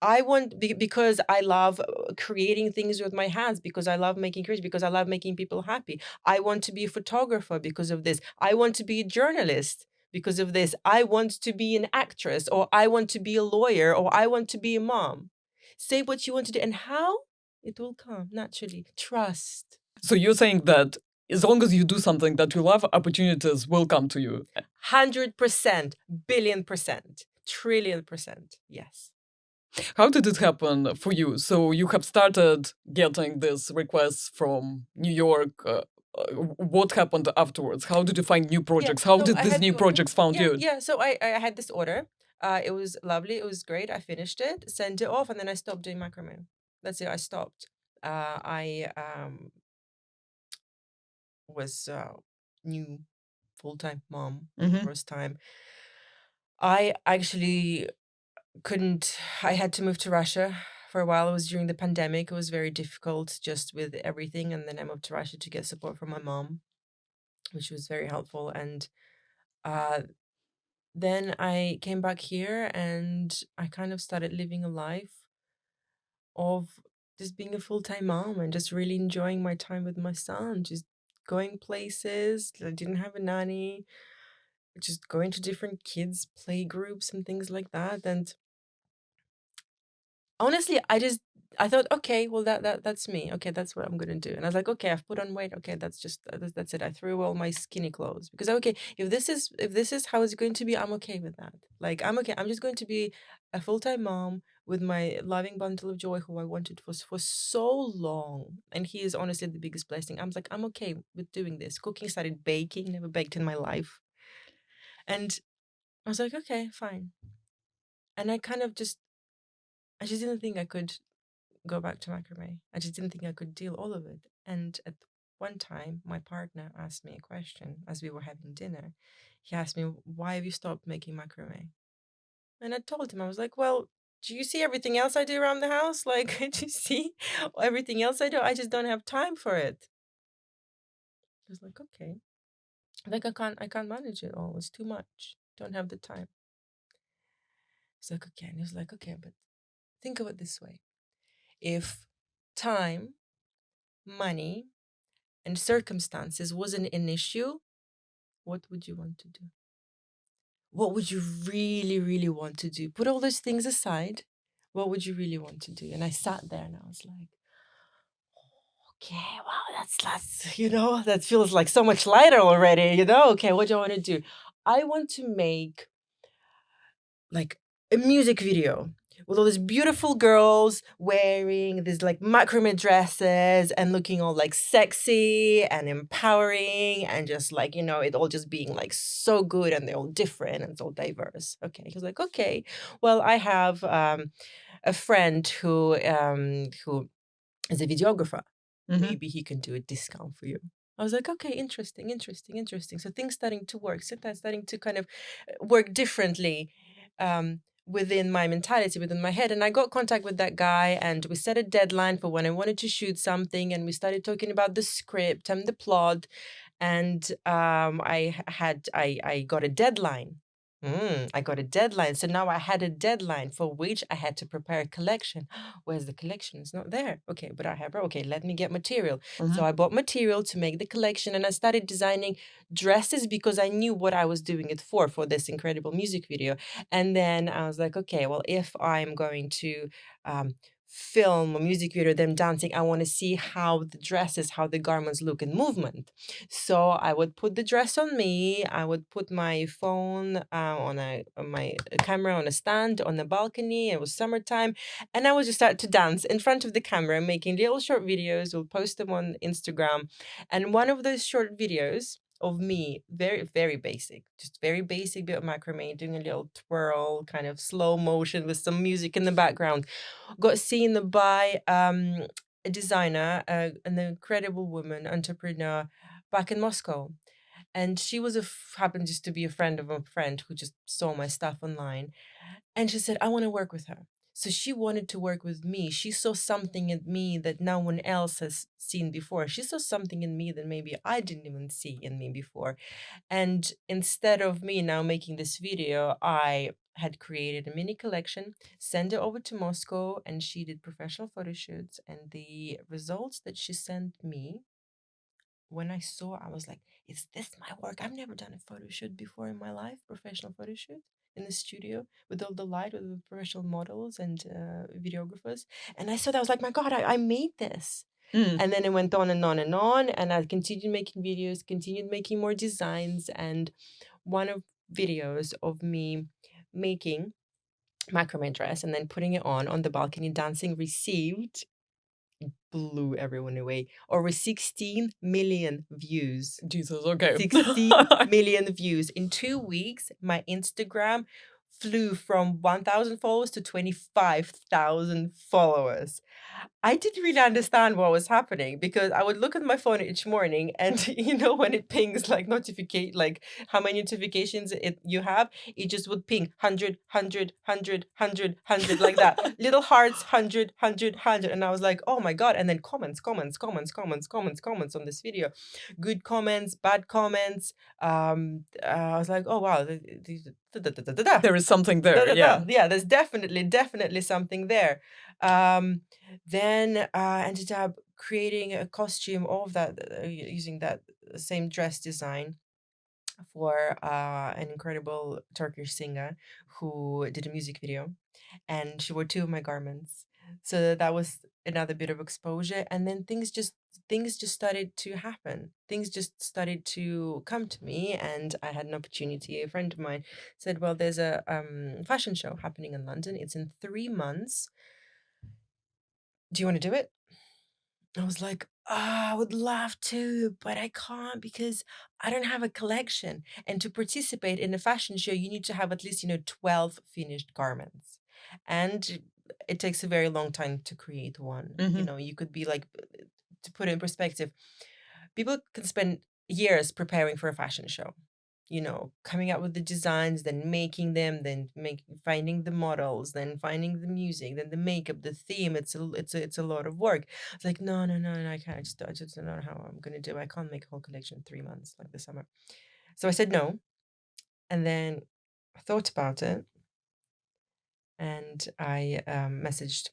I want because I love creating things with my hands, because I love making creation, because I love making people happy. I want to be a photographer because of this. I want to be a journalist because of this. I want to be an actress, or I want to be a lawyer, or I want to be a mom. Say what you want to do, and how it will come naturally. Trust. So you're saying that as long as you do something that you love, opportunities will come to you. 100%, billion%, trillion%. Yes. How did it happen for you? So you have started getting these requests from New York. What happened afterwards? How did you find new projects? How So did I these had new projects found you? yeah. So I had this order. It was lovely. It was great. I finished it, sent it off, and then I stopped doing macrame. That's it. I stopped. I was new full-time mom for the first time. I actually couldn't. I had to move to Russia for a while. It was during the pandemic. It was very difficult just with everything, and then I moved to Russia to get support from my mom, which was very helpful. And then I came back here and I kind of started living a life of just being a full-time mom and just really enjoying my time with my son, just going places. I didn't have a nanny, just going to different kids' play groups and things like that. And honestly, I thought, okay, well that's me. Okay, that's what I'm gonna do. And I was like, okay, I've put on weight. Okay, that's it. I threw all my skinny clothes because okay, if this is how it's going to be, I'm okay with that. Like I'm okay. I'm just going to be a full-time mom with my loving bundle of joy who I wanted for so long. And he is honestly the biggest blessing. I was like, I'm okay with doing this. Cooking, started baking, never baked in my life. And I was like, okay, fine. And I just didn't think I could go back to macrame. I just didn't think I could deal all of it. And at one time, my partner asked me a question as we were having dinner. He asked me, why have you stopped making macrame? And I told him, I was like, well, do you see everything else I do around the house? Like, do you see everything else I do? I just don't have time for it. I was like, okay. Like I can't manage it all. It's too much. Don't have the time. He's like, okay. And he was like, okay, but think of it this way. If time, money, and circumstances wasn't an issue, what would you want to do? What would you really, really want to do? Put all those things aside. What would you really want to do? And I sat there and I was like, okay, wow, that's that feels like so much lighter already, Okay, what do I want to do? I want to make like a music video with all these beautiful girls wearing these like macrame dresses and looking all like sexy and empowering and just like, it all just being like so good and they're all different and it's all diverse. Okay. He was like, okay, well, I have a friend who is a videographer. Maybe he can do a discount for you. I was like, okay, interesting. So things starting to work, sometimes starting to kind of work differently within my mentality, within my head. And I got contact with that guy and we set a deadline for when I wanted to shoot something. And we started talking about the script and the plot. And I got a deadline. I got a deadline. So now I had a deadline for which I had to prepare a collection. Where's the collection? It's not there. Okay, but I have, okay, let me get material. So I bought material to make the collection, and I started designing dresses because I knew what I was doing it for this incredible music video. And then I was like, okay, well, if I'm going to film a music video, them dancing, I want to see how the dresses, how the garments look in movement. So I would put the dress on me. I would put my phone on my camera on a stand on the balcony. It was summertime, and I would just start to dance in front of the camera, making little short videos. We'll post them on Instagram, and one of those short videos of me, very very basic, just very basic bit of macrame, doing a little twirl, kind of slow motion with some music in the background, got seen by a designer, an incredible woman, entrepreneur back in Moscow. And she was happened just to be a friend of a friend who just saw my stuff online. And she said, I want to work with her. So she wanted to work with me. She saw something in me that no one else has seen before. She saw something in me that maybe I didn't even see in me before. And instead of me now making this video, I had created a mini collection, sent it over to Moscow, and she did professional photo shoots. And the results that she sent me, when I saw, I was like, is this my work? I've never done a photo shoot before in my life, professional photo shoot in the studio with all the light, with the professional models and videographers. And I saw that, I was like, my God, I made this. And then it went on and on and on. And I continued making videos, continued making more designs. And one of videos of me making macrame dress and then putting it on the balcony dancing received, blew everyone away, over 16 million views. Jesus, okay. 16 million views. In 2 weeks, my Instagram flew from 1,000 followers to 25,000 followers. I didn't really understand what was happening because I would look at my phone each morning and when it pings like notificate, like how many notifications you have, it just would ping 100, 100, 100, 100, 100 like that. Little hearts, 100, 100, 100. And I was like, oh my God. And then comments on this video. Good comments, bad comments. I was like, oh wow. There is something there, yeah. Yeah, there's definitely something there. Then ended up creating a costume of that, using that same dress design for an incredible Turkish singer who did a music video, and she wore two of my garments. So that was another bit of exposure, and then things just started to happen. Things just started to come to me, and I had an opportunity. A friend of mine said, well, there's a fashion show happening in London. It's in 3 months. Do you want to do it? I was like, I would love to, but I can't because I don't have a collection. And to participate in a fashion show, you need to have at least, 12 finished garments. And it takes a very long time to create one. You could be like, to put it in perspective, people can spend years preparing for a fashion show, coming up with the designs, then making them, then finding the models, then finding the music, then the makeup, the theme. It's a lot of work. It's like, no, I can't. I just don't know how I'm gonna do it. I can't make a whole collection in 3 months like the summer. So I said no, and then I thought about it, and I messaged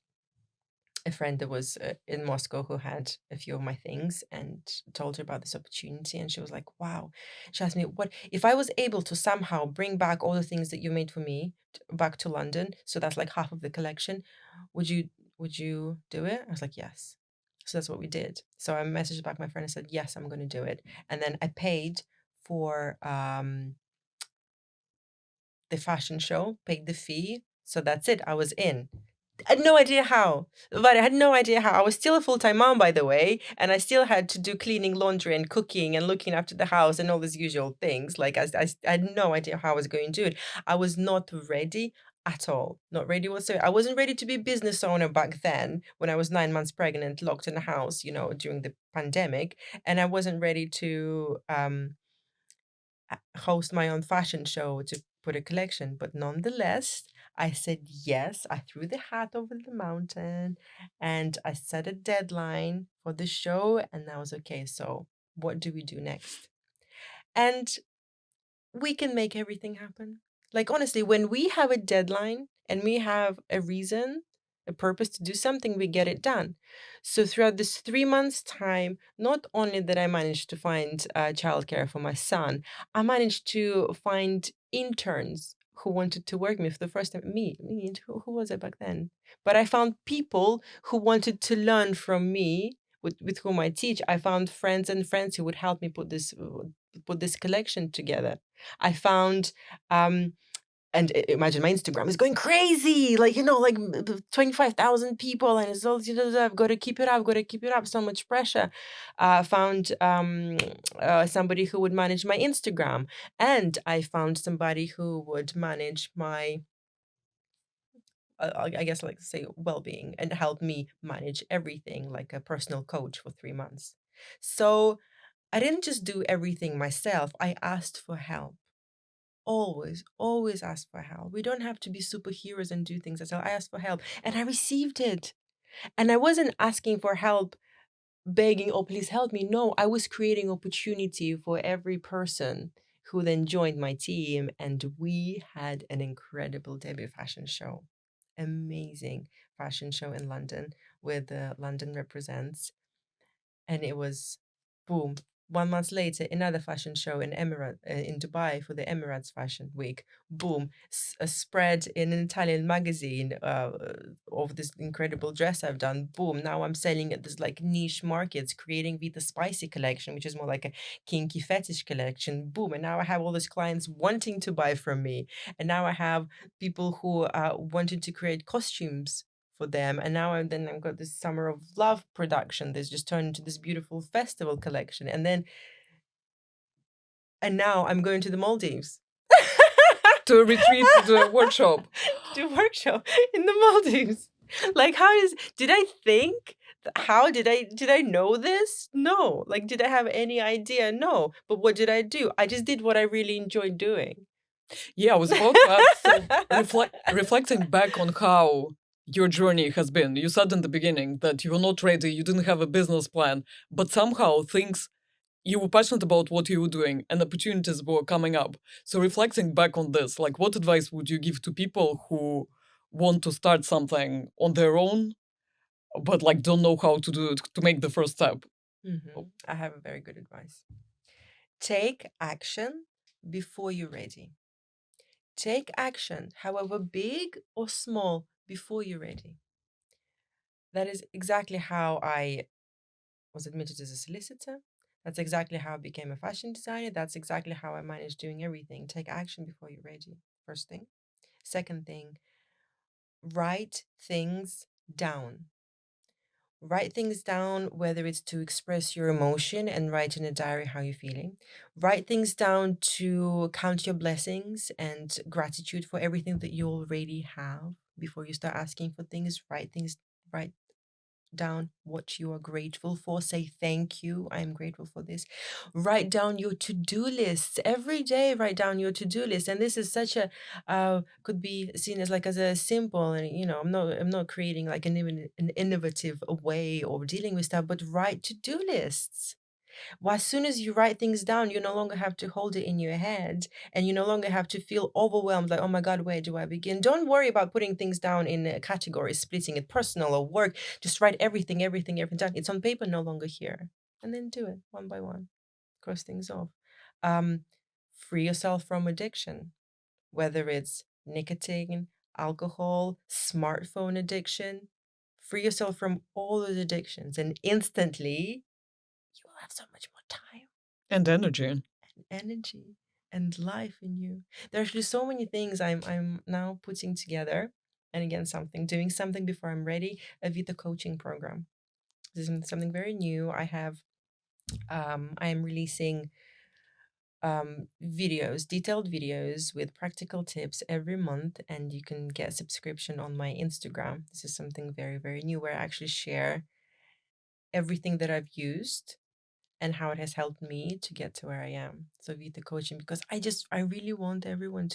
a friend that was in Moscow who had a few of my things, and told her about this opportunity. And she was like, wow. She asked me, what if I was able to somehow bring back all the things that you made for me back to London? So that's like half of the collection. Would you do it? I was like, yes. So that's what we did. So I messaged back my friend and said, yes, I'm going to do it. And then I paid for the fashion show, paid the fee. So that's it. I was in. I had no idea how, but I had no idea how. I was still a full-time mom, by the way, and I still had to do cleaning, laundry, and cooking, and looking after the house, and all these usual things. Like I had no idea how I was going to do it. I was not ready at all. Not ready whatsoever. I wasn't ready to be a business owner back then when I was 9 months pregnant, locked in a house, during the pandemic, and I wasn't ready to host my own fashion show to put a collection. But nonetheless, I said yes. I threw the hat over the mountain, and I set a deadline for the show, and I was okay. So what do we do next? And we can make everything happen. Like, honestly, when we have a deadline and we have a reason, a purpose to do something, we get it done. So throughout this 3 months time, not only did I manage to find childcare for my son, I managed to find interns who wanted to work with me for the first time. Who was I back then? But I found people who wanted to learn from me, with whom I teach. I found friends and friends who would help me put this collection together. I found and imagine my Instagram is going crazy, like, 25,000 people, and it's all, I've got to keep it up, so much pressure. Found somebody who would manage my Instagram, and I found somebody who would manage my, I guess, like, say, well-being, and help me manage everything, like a personal coach for 3 months. So I didn't just do everything myself, I asked for help. Always ask for help. We don't have to be superheroes and do things ourselves. I asked for help and I received it. And I wasn't asking for help, begging, oh, please help me. No, I was creating opportunity for every person who then joined my team. And we had an incredible debut fashion show. Amazing fashion show in London with London Represents. And it was boom. 1 month later, another fashion show in Dubai for the Emirates Fashion Week. Boom, a spread in an Italian magazine of this incredible dress I've done. Boom, now I'm selling at this like niche markets, creating Vita Spicy collection, which is more like a kinky fetish collection. Boom, and now I have all these clients wanting to buy from me, and now I have people who wanted to create costumes for them, and now I've got this Summer of Love production that's just turned into this beautiful festival collection, and now I'm going to the Maldives To a retreat, to do a workshop. to do a workshop in the Maldives. Like, did I think? How did I know this? No. Like, did I have any idea? No. But what did I do? I just did what I really enjoyed doing. Yeah, I was about to ask, so reflecting back on how your journey has been. You said in the beginning that you were not ready, you didn't have a business plan, but somehow you were passionate about what you were doing and opportunities were coming up. So reflecting back on this, like, what advice would you give to people who want to start something on their own, but like don't know how to do it, to make the first step? I have a very good advice. Take action before you're ready. Take action, however big or small, before you're ready. That is exactly how I was admitted as a solicitor. That's exactly how I became a fashion designer. That's exactly how I managed doing everything. Take action before you're ready. First thing. Second thing, write things down. Write things down, whether it's to express your emotion and write in a diary how you're feeling. Write things down to count your blessings and gratitude for everything that you already have before you start asking for things. Write down what you are grateful for. Say thank you. I am grateful for this. Write down your to-do lists every day. Write down your to-do list, and this is such a could be seen as like as a simple, and I'm not creating like an innovative way of dealing with stuff, but write to-do lists. Well, as soon as you write things down, you no longer have to hold it in your head, and you no longer have to feel overwhelmed, like, oh my God, where do I begin? Don't worry about putting things down in categories, splitting it personal or work. Just write everything down. It's on paper, no longer here. And then do it one by one. Cross things off. Um, Free yourself from addiction, whether it's nicotine, alcohol, smartphone addiction. Free yourself from all those addictions, and instantly you will have so much more time And energy. and energy and life in you. There are actually so many things I'm now putting together. And again, doing something before I'm ready. A Vita coaching program. This is something very new. I am releasing videos, detailed videos with practical tips every month, and you can get a subscription on my Instagram. This is something very, very new where I actually share everything that I've used and how it has helped me to get to where I am. So Vita coaching, because I really want everyone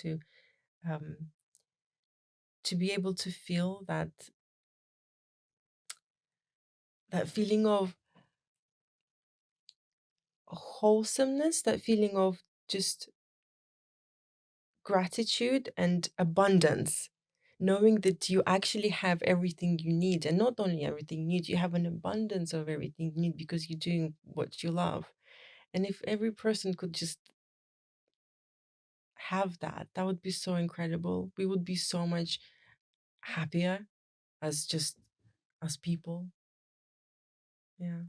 um to be able to feel that feeling of wholesomeness, that feeling of just gratitude and abundance, knowing that you actually have everything you need, and not only everything you need, you have an abundance of everything you need because you're doing what you love. And if every person could just have that, that would be so incredible. We would be so much happier as people. Yeah.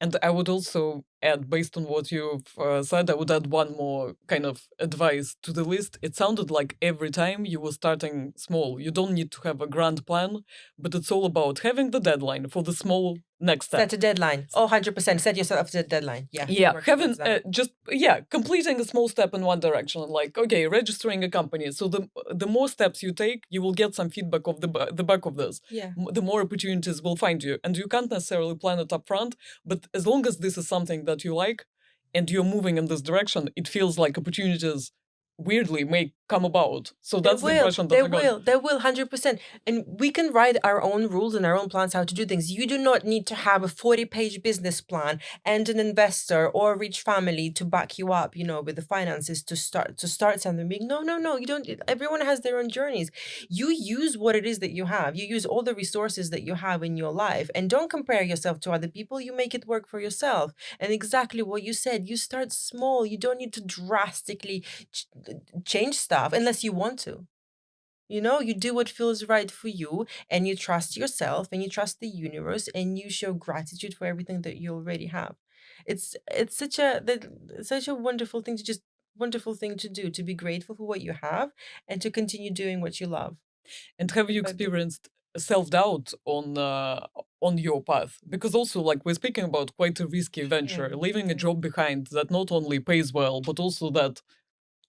And I would also add, based on what you've said, I would add one more kind of advice to the list. It sounded like every time you were starting small. You don't need to have a grand plan, but it's all about having the deadline for the small next step. Set a deadline. Oh, 100%. Set yourself a deadline. Yeah. Yeah, Work having towards that. completing a small step in one direction, like okay, registering a company. So the more steps you take, you will get some feedback of the back of this. Yeah. The more opportunities will find you, and you can't necessarily plan it up front. But as long as this is something that you like, and you're moving in this direction, it feels like opportunities weirdly may come about. So that's the impression that I got. They will, 100%. And we can write our own rules and our own plans how to do things. You do not need to have a 40-page business plan and an investor or a rich family to back you up, with the finances to start something big. No, you don't. Everyone has their own journeys. You use what it is that you have. You use all the resources that you have in your life, and don't compare yourself to other people. You make it work for yourself. And exactly what you said, you start small. You don't need to drastically change stuff unless you want to. You do what feels right for you, and you trust yourself, and you trust the universe, and you show gratitude for everything that you already have. It's such a wonderful thing to do, to be grateful for what you have and to continue doing what you love. And have you experienced self-doubt on your path? Because also, like, we're speaking about quite a risky venture, leaving a job behind that not only pays well, but also that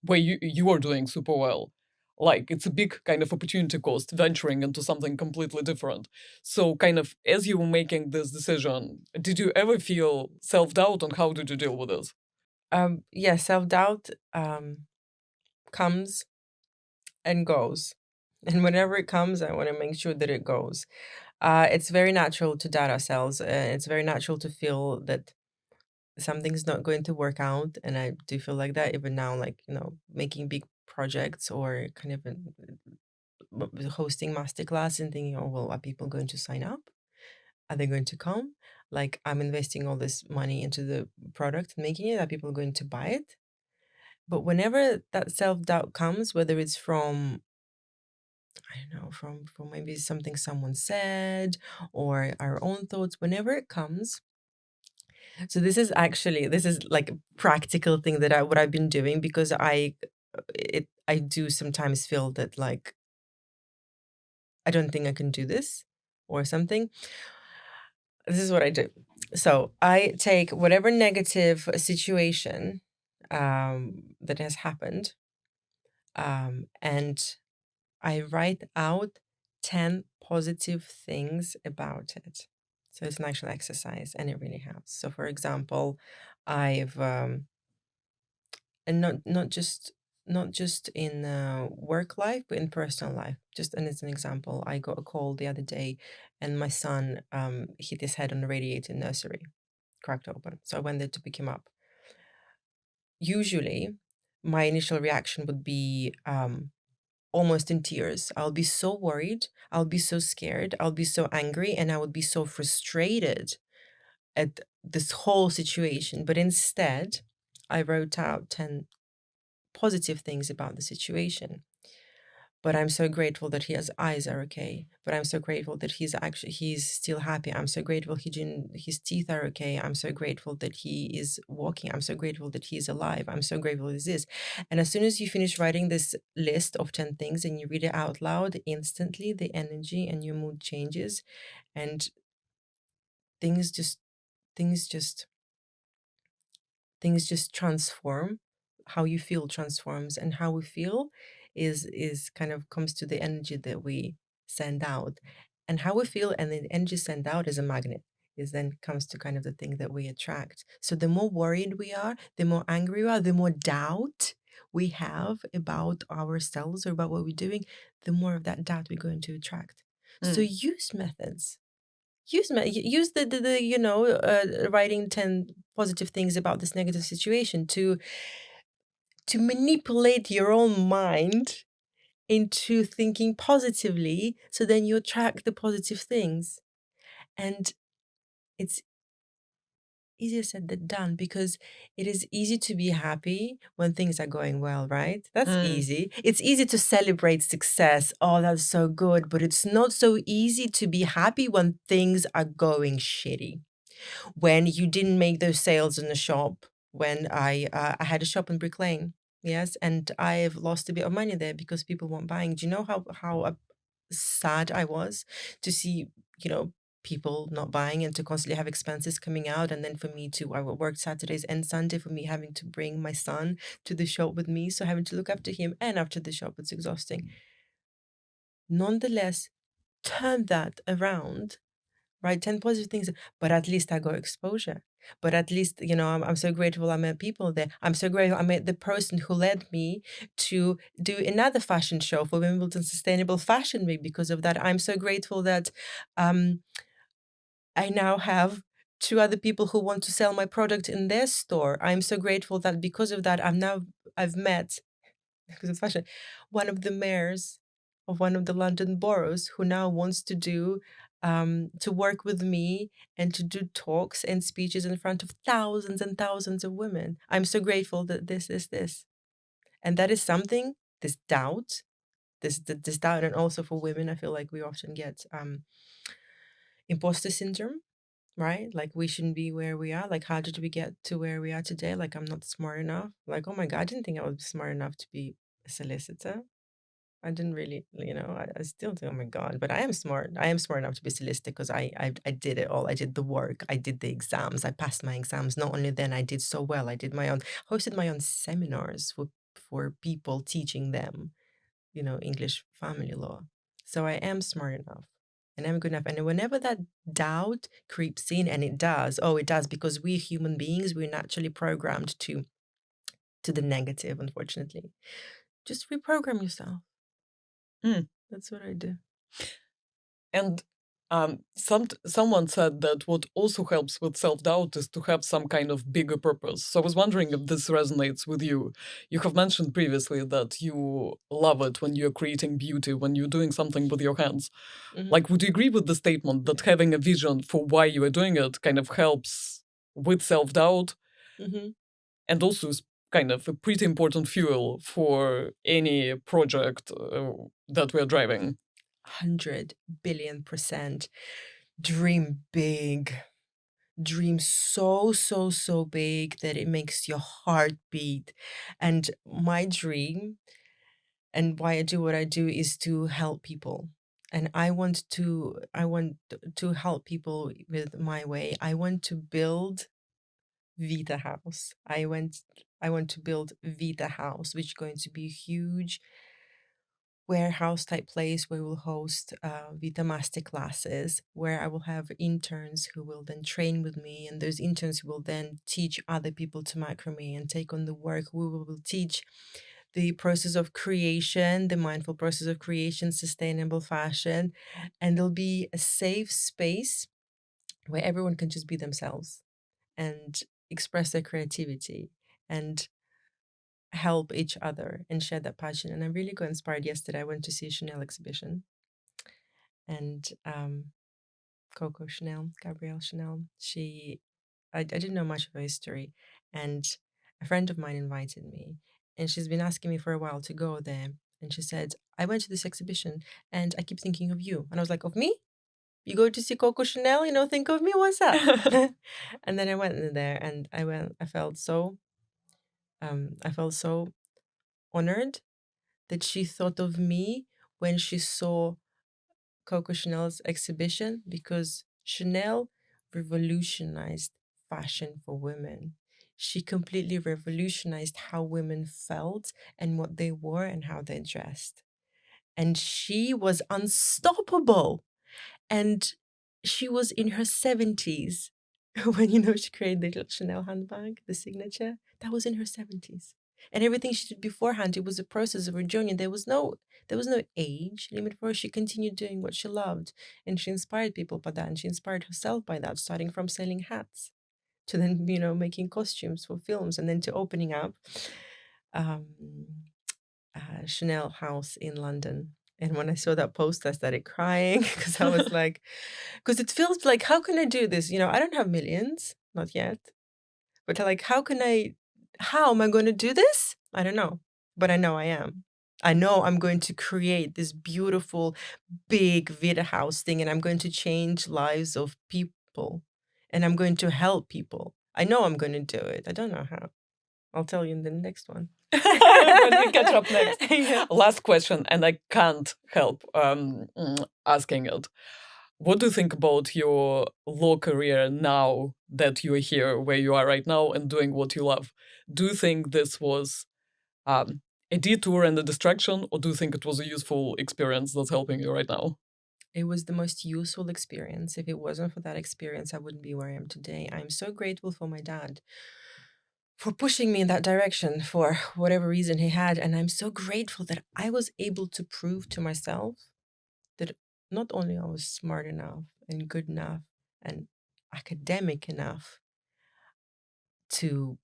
where you are doing super well. Like, it's a big kind of opportunity cost venturing into something completely different. So kind of as you were making this decision, did you ever feel self-doubt, and how did you deal with this? Yeah, self-doubt comes and goes. And whenever it comes, I want to make sure that it goes. It's very natural to doubt ourselves. It's very natural to feel that something's not going to work out. And I do feel like that even now, like, making big projects or kind of hosting masterclass and thinking, oh, well, are people going to sign up? Are they going to come? Like, I'm investing all this money into the product and making it. Are people going to buy it? But whenever that self-doubt comes, whether it's from, I don't know, from maybe something someone said or our own thoughts, whenever it comes. So this is like a practical thing that what I've been doing, because I do sometimes feel that, like, I don't think I can do this or something. This is what I do. So I take whatever negative situation that has happened, and I write out 10 positive things about it. So it's an actual exercise, and it really helps. So, for example, I've and not just in work life, but in personal life. Just, and as an example, I got a call the other day, and my son hit his head on the radiator in nursery, cracked open. So I went there to pick him up. Usually, my initial reaction would be almost in tears. I'll be so worried. I'll be so scared. I'll be so angry, and I would be so frustrated at this whole situation. But instead, I wrote out 10 positive things about the situation. But I'm so grateful that his eyes are okay. But I'm so grateful that he's still happy. I'm so grateful his teeth are okay. I'm so grateful that he is walking. I'm so grateful that he's alive. I'm so grateful he's this. And as soon as you finish writing this list of 10 things and you read it out loud, instantly the energy and your mood changes, and things just transform. How you feel transforms, and how we feel is kind of comes to the energy that we send out. And how we feel and the energy sent out is a magnet, is then comes to kind of the thing that we attract. So the more worried we are, the more angry we are, the more doubt we have about ourselves or about what we're doing, the more of that doubt we're going to attract. So use methods. Use the writing 10 positive things about this negative situation to to manipulate your own mind into thinking positively, so then you attract the positive things. And it's easier said than done, because it is easy to be happy when things are going well, right? That's easy. It's easy to celebrate success. Oh, that's so good. But it's not so easy to be happy when things are going shitty. When you didn't make those sales in the shop, when I had a shop in Brick Lane, yes, and I've lost a bit of money there because people weren't buying. Do you know how sad I was to see, people not buying, and to constantly have expenses coming out, and then for me to I worked Saturdays and Sunday, for me having to bring my son to the shop with me, so having to look after him and after the shop, it's exhausting. Nonetheless, turn that around, right? 10 positive things, but at least I got exposure. But at least, I'm so grateful I met people there. I'm so grateful I met the person who led me to do another fashion show for Wimbledon Sustainable Fashion Week. Because of that, I'm so grateful that I now have two other people who want to sell my product in their store. I'm so grateful that because of that, I've met, because of fashion, one of the mayors of one of the London boroughs, who now wants to work with me and to do talks and speeches in front of thousands and thousands of women. I'm so grateful that this is this. And that is something, this doubt, this doubt, and also for women, I feel like we often get imposter syndrome, right? Like, we shouldn't be where we are. Like, how did we get to where we are today? Like, I'm not smart enough. Like, oh my God, I didn't think I was smart enough to be a solicitor. I didn't really, I still do. Oh my God, but I am smart. I am smart enough to be solicitor, because I did it all. I did the work. I did the exams. I passed my exams. Not only then, I did so well. I did hosted my own seminars for people, teaching them, English family law. So I am smart enough, and I'm good enough. And whenever that doubt creeps in, and it does, because we human beings, we're naturally programmed to the negative, unfortunately. Just reprogram yourself. That's what I do. And someone said that what also helps with self-doubt is to have some kind of bigger purpose. So I was wondering if this resonates with you. You have mentioned previously that you love it when you're creating beauty, when you're doing something with your hands. Like, would you agree with the statement that having a vision for why you are doing it kind of helps with self-doubt, and also is kind of a pretty important fuel for any project that we're driving? 100 billion%. Dream big. Dream so big that it makes your heart beat. And my dream, and why I do what I do, is to help people. And I want to help people with my way. I want to build Vita House. I want to build Vita House, which is going to be a huge warehouse type place where we'll host Vita Master classes, where I will have interns who will then train with me, and those interns will then teach other people to macrame and take on the work. We will teach the process of creation, the mindful process of creation, sustainable fashion, and there'll be a safe space where everyone can just be themselves and express their creativity and help each other and share that passion. And I really got inspired yesterday. I went to see a Chanel exhibition, and Coco Chanel, Gabrielle Chanel, I didn't know much of her history, and a friend of mine invited me, and she's been asking me for a while to go there. And she said, I went to this exhibition and I keep thinking of you. And I was like, of me? You go to see Coco Chanel, think of me? What's up? And then I went in there, and I felt so honored that she thought of me when she saw Coco Chanel's exhibition, because Chanel revolutionized fashion for women. She completely revolutionized how women felt and what they wore and how they dressed. And she was unstoppable. And she was in her 70s when, she created the little Chanel handbag, the signature. That was in her 70s. And everything she did beforehand, it was a process of her journey. There was no age limit for her. She continued doing what she loved. And she inspired people by that. And she inspired herself by that, starting from selling hats to then, making costumes for films, and then to opening up um, Chanel house in London. And when I saw that post, I started crying because I was like, because it feels like, how can I do this? I don't have millions, not yet. But like, how am I going to do this? I don't know. But I know I am. I know I'm going to create this beautiful, big Vita house thing, and I'm going to change lives of people, and I'm going to help people. I know I'm going to do it. I don't know how. I'll tell you in the next one. When we catch up next. Yeah. Last question, and I can't help asking it. What do you think about your law career now that you're here where you are right now and doing what you love? Do you think this was a detour and a distraction, or do you think it was a useful experience that's helping you right now? It was the most useful experience. If it wasn't for that experience, I wouldn't be where I am today. I'm so grateful for my dad for pushing me in that direction for whatever reason he had. And I'm so grateful that I was able to prove to myself that not only I was smart enough and good enough and academic enough to,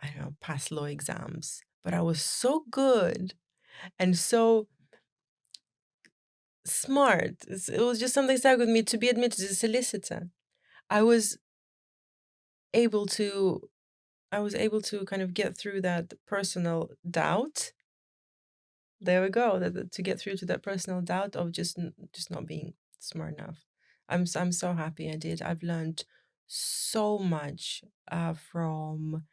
I don't know, pass law exams, but I was so good and so smart. It was just something stuck with me to be admitted as a solicitor. I was able to kind of get through that personal doubt. There we go. To get through to that personal doubt of just not being smart enough. I'm so happy I did. I've learned so much from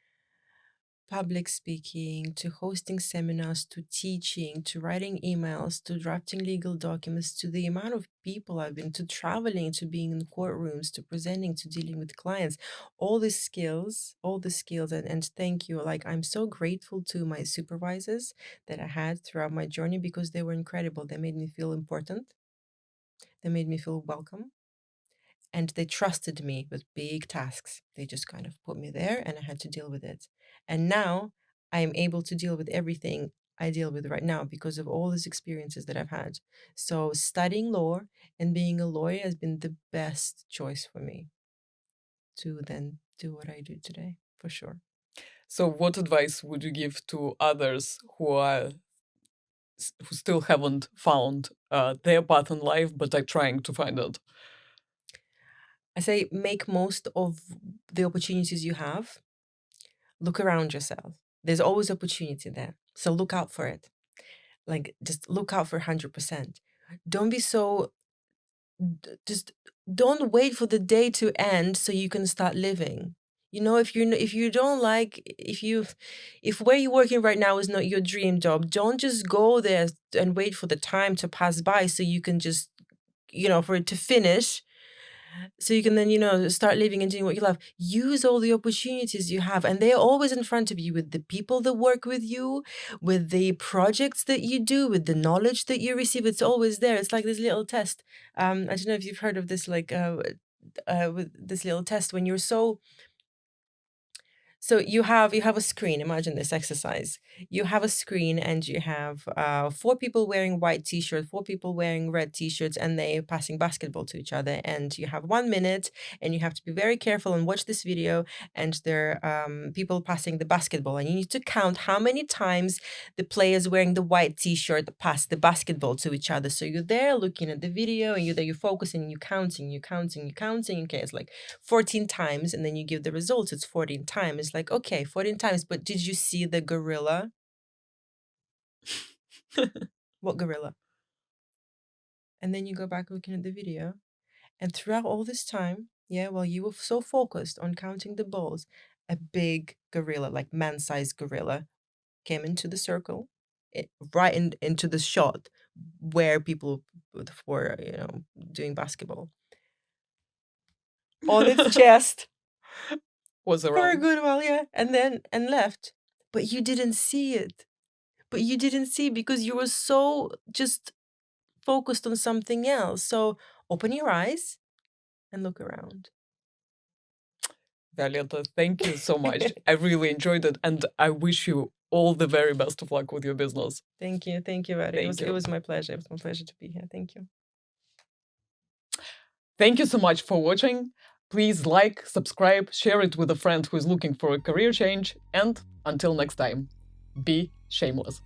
public speaking to hosting seminars to teaching to writing emails to drafting legal documents to the amount of people I've been to traveling to being in courtrooms to presenting to dealing with clients. All the skills, and thank you. Like, I'm so grateful to my supervisors that I had throughout my journey because they were incredible. They made me feel important. They made me feel welcome. And they trusted me with big tasks. They just kind of put me there and I had to deal with it. And now I am able to deal with everything I deal with right now because of all these experiences that I've had. So studying law and being a lawyer has been the best choice for me to then do what I do today, for sure. So, what advice would you give to others who still haven't found their path in life but are trying to find it? I say make most of the opportunities you have. Look around yourself. There's always opportunity there. So look out for it. Like, just look out for 100%. Don't be so, just don't wait for the day to end so you can start living. If you don't like, if where you're working right now is not your dream job, don't just go there and wait for the time to pass by so you can just, for it to finish so you can then start living and doing what you love. Use all the opportunities you have, and they're always in front of you, with the people that work with you, with the projects that you do, with the knowledge that you receive. It's always there. It's like this little test. I don't know if you've heard of this, like with this little test when you're so you have a screen. Imagine this exercise. You have a screen and you have 4 people wearing white t-shirts, 4 people wearing red t-shirts, and they're passing basketball to each other. And you have 1 minute, and you have to be very careful and watch this video. And they're people passing the basketball, and you need to count how many times the players wearing the white t-shirt pass the basketball to each other. So you're there looking at the video, and you're focusing, you're counting. Okay, it's like 14 times, and then you give the results. It's 14 times. It's like, okay, 14 times, but did you see the gorilla? What gorilla? And then you go back looking at the video, and throughout all this time, while you were so focused on counting the balls, a big gorilla, like man-sized gorilla, came into the circle, right into the shot where people were, doing basketball. On its chest Was for a around. good while, and left. But you didn't see it. But you didn't see because you were so just focused on something else. So open your eyes and look around. Violetta, thank you so much. I really enjoyed it, and I wish you all the very best of luck with your business. Thank you, Vadi. Thank It you. was my pleasure. It was my pleasure to be here. Thank you. Thank you so much for watching. Please like, subscribe, share it with a friend who is looking for a career change, and until next time. Be shameless.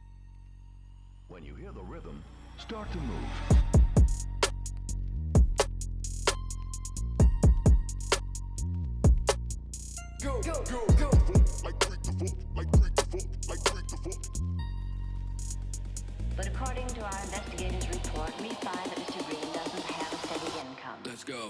When you hear the rhythm, start to move. Go, go, go, go. But according to our investigators' report, we find that Mr. Green doesn't have a steady income. Let's go.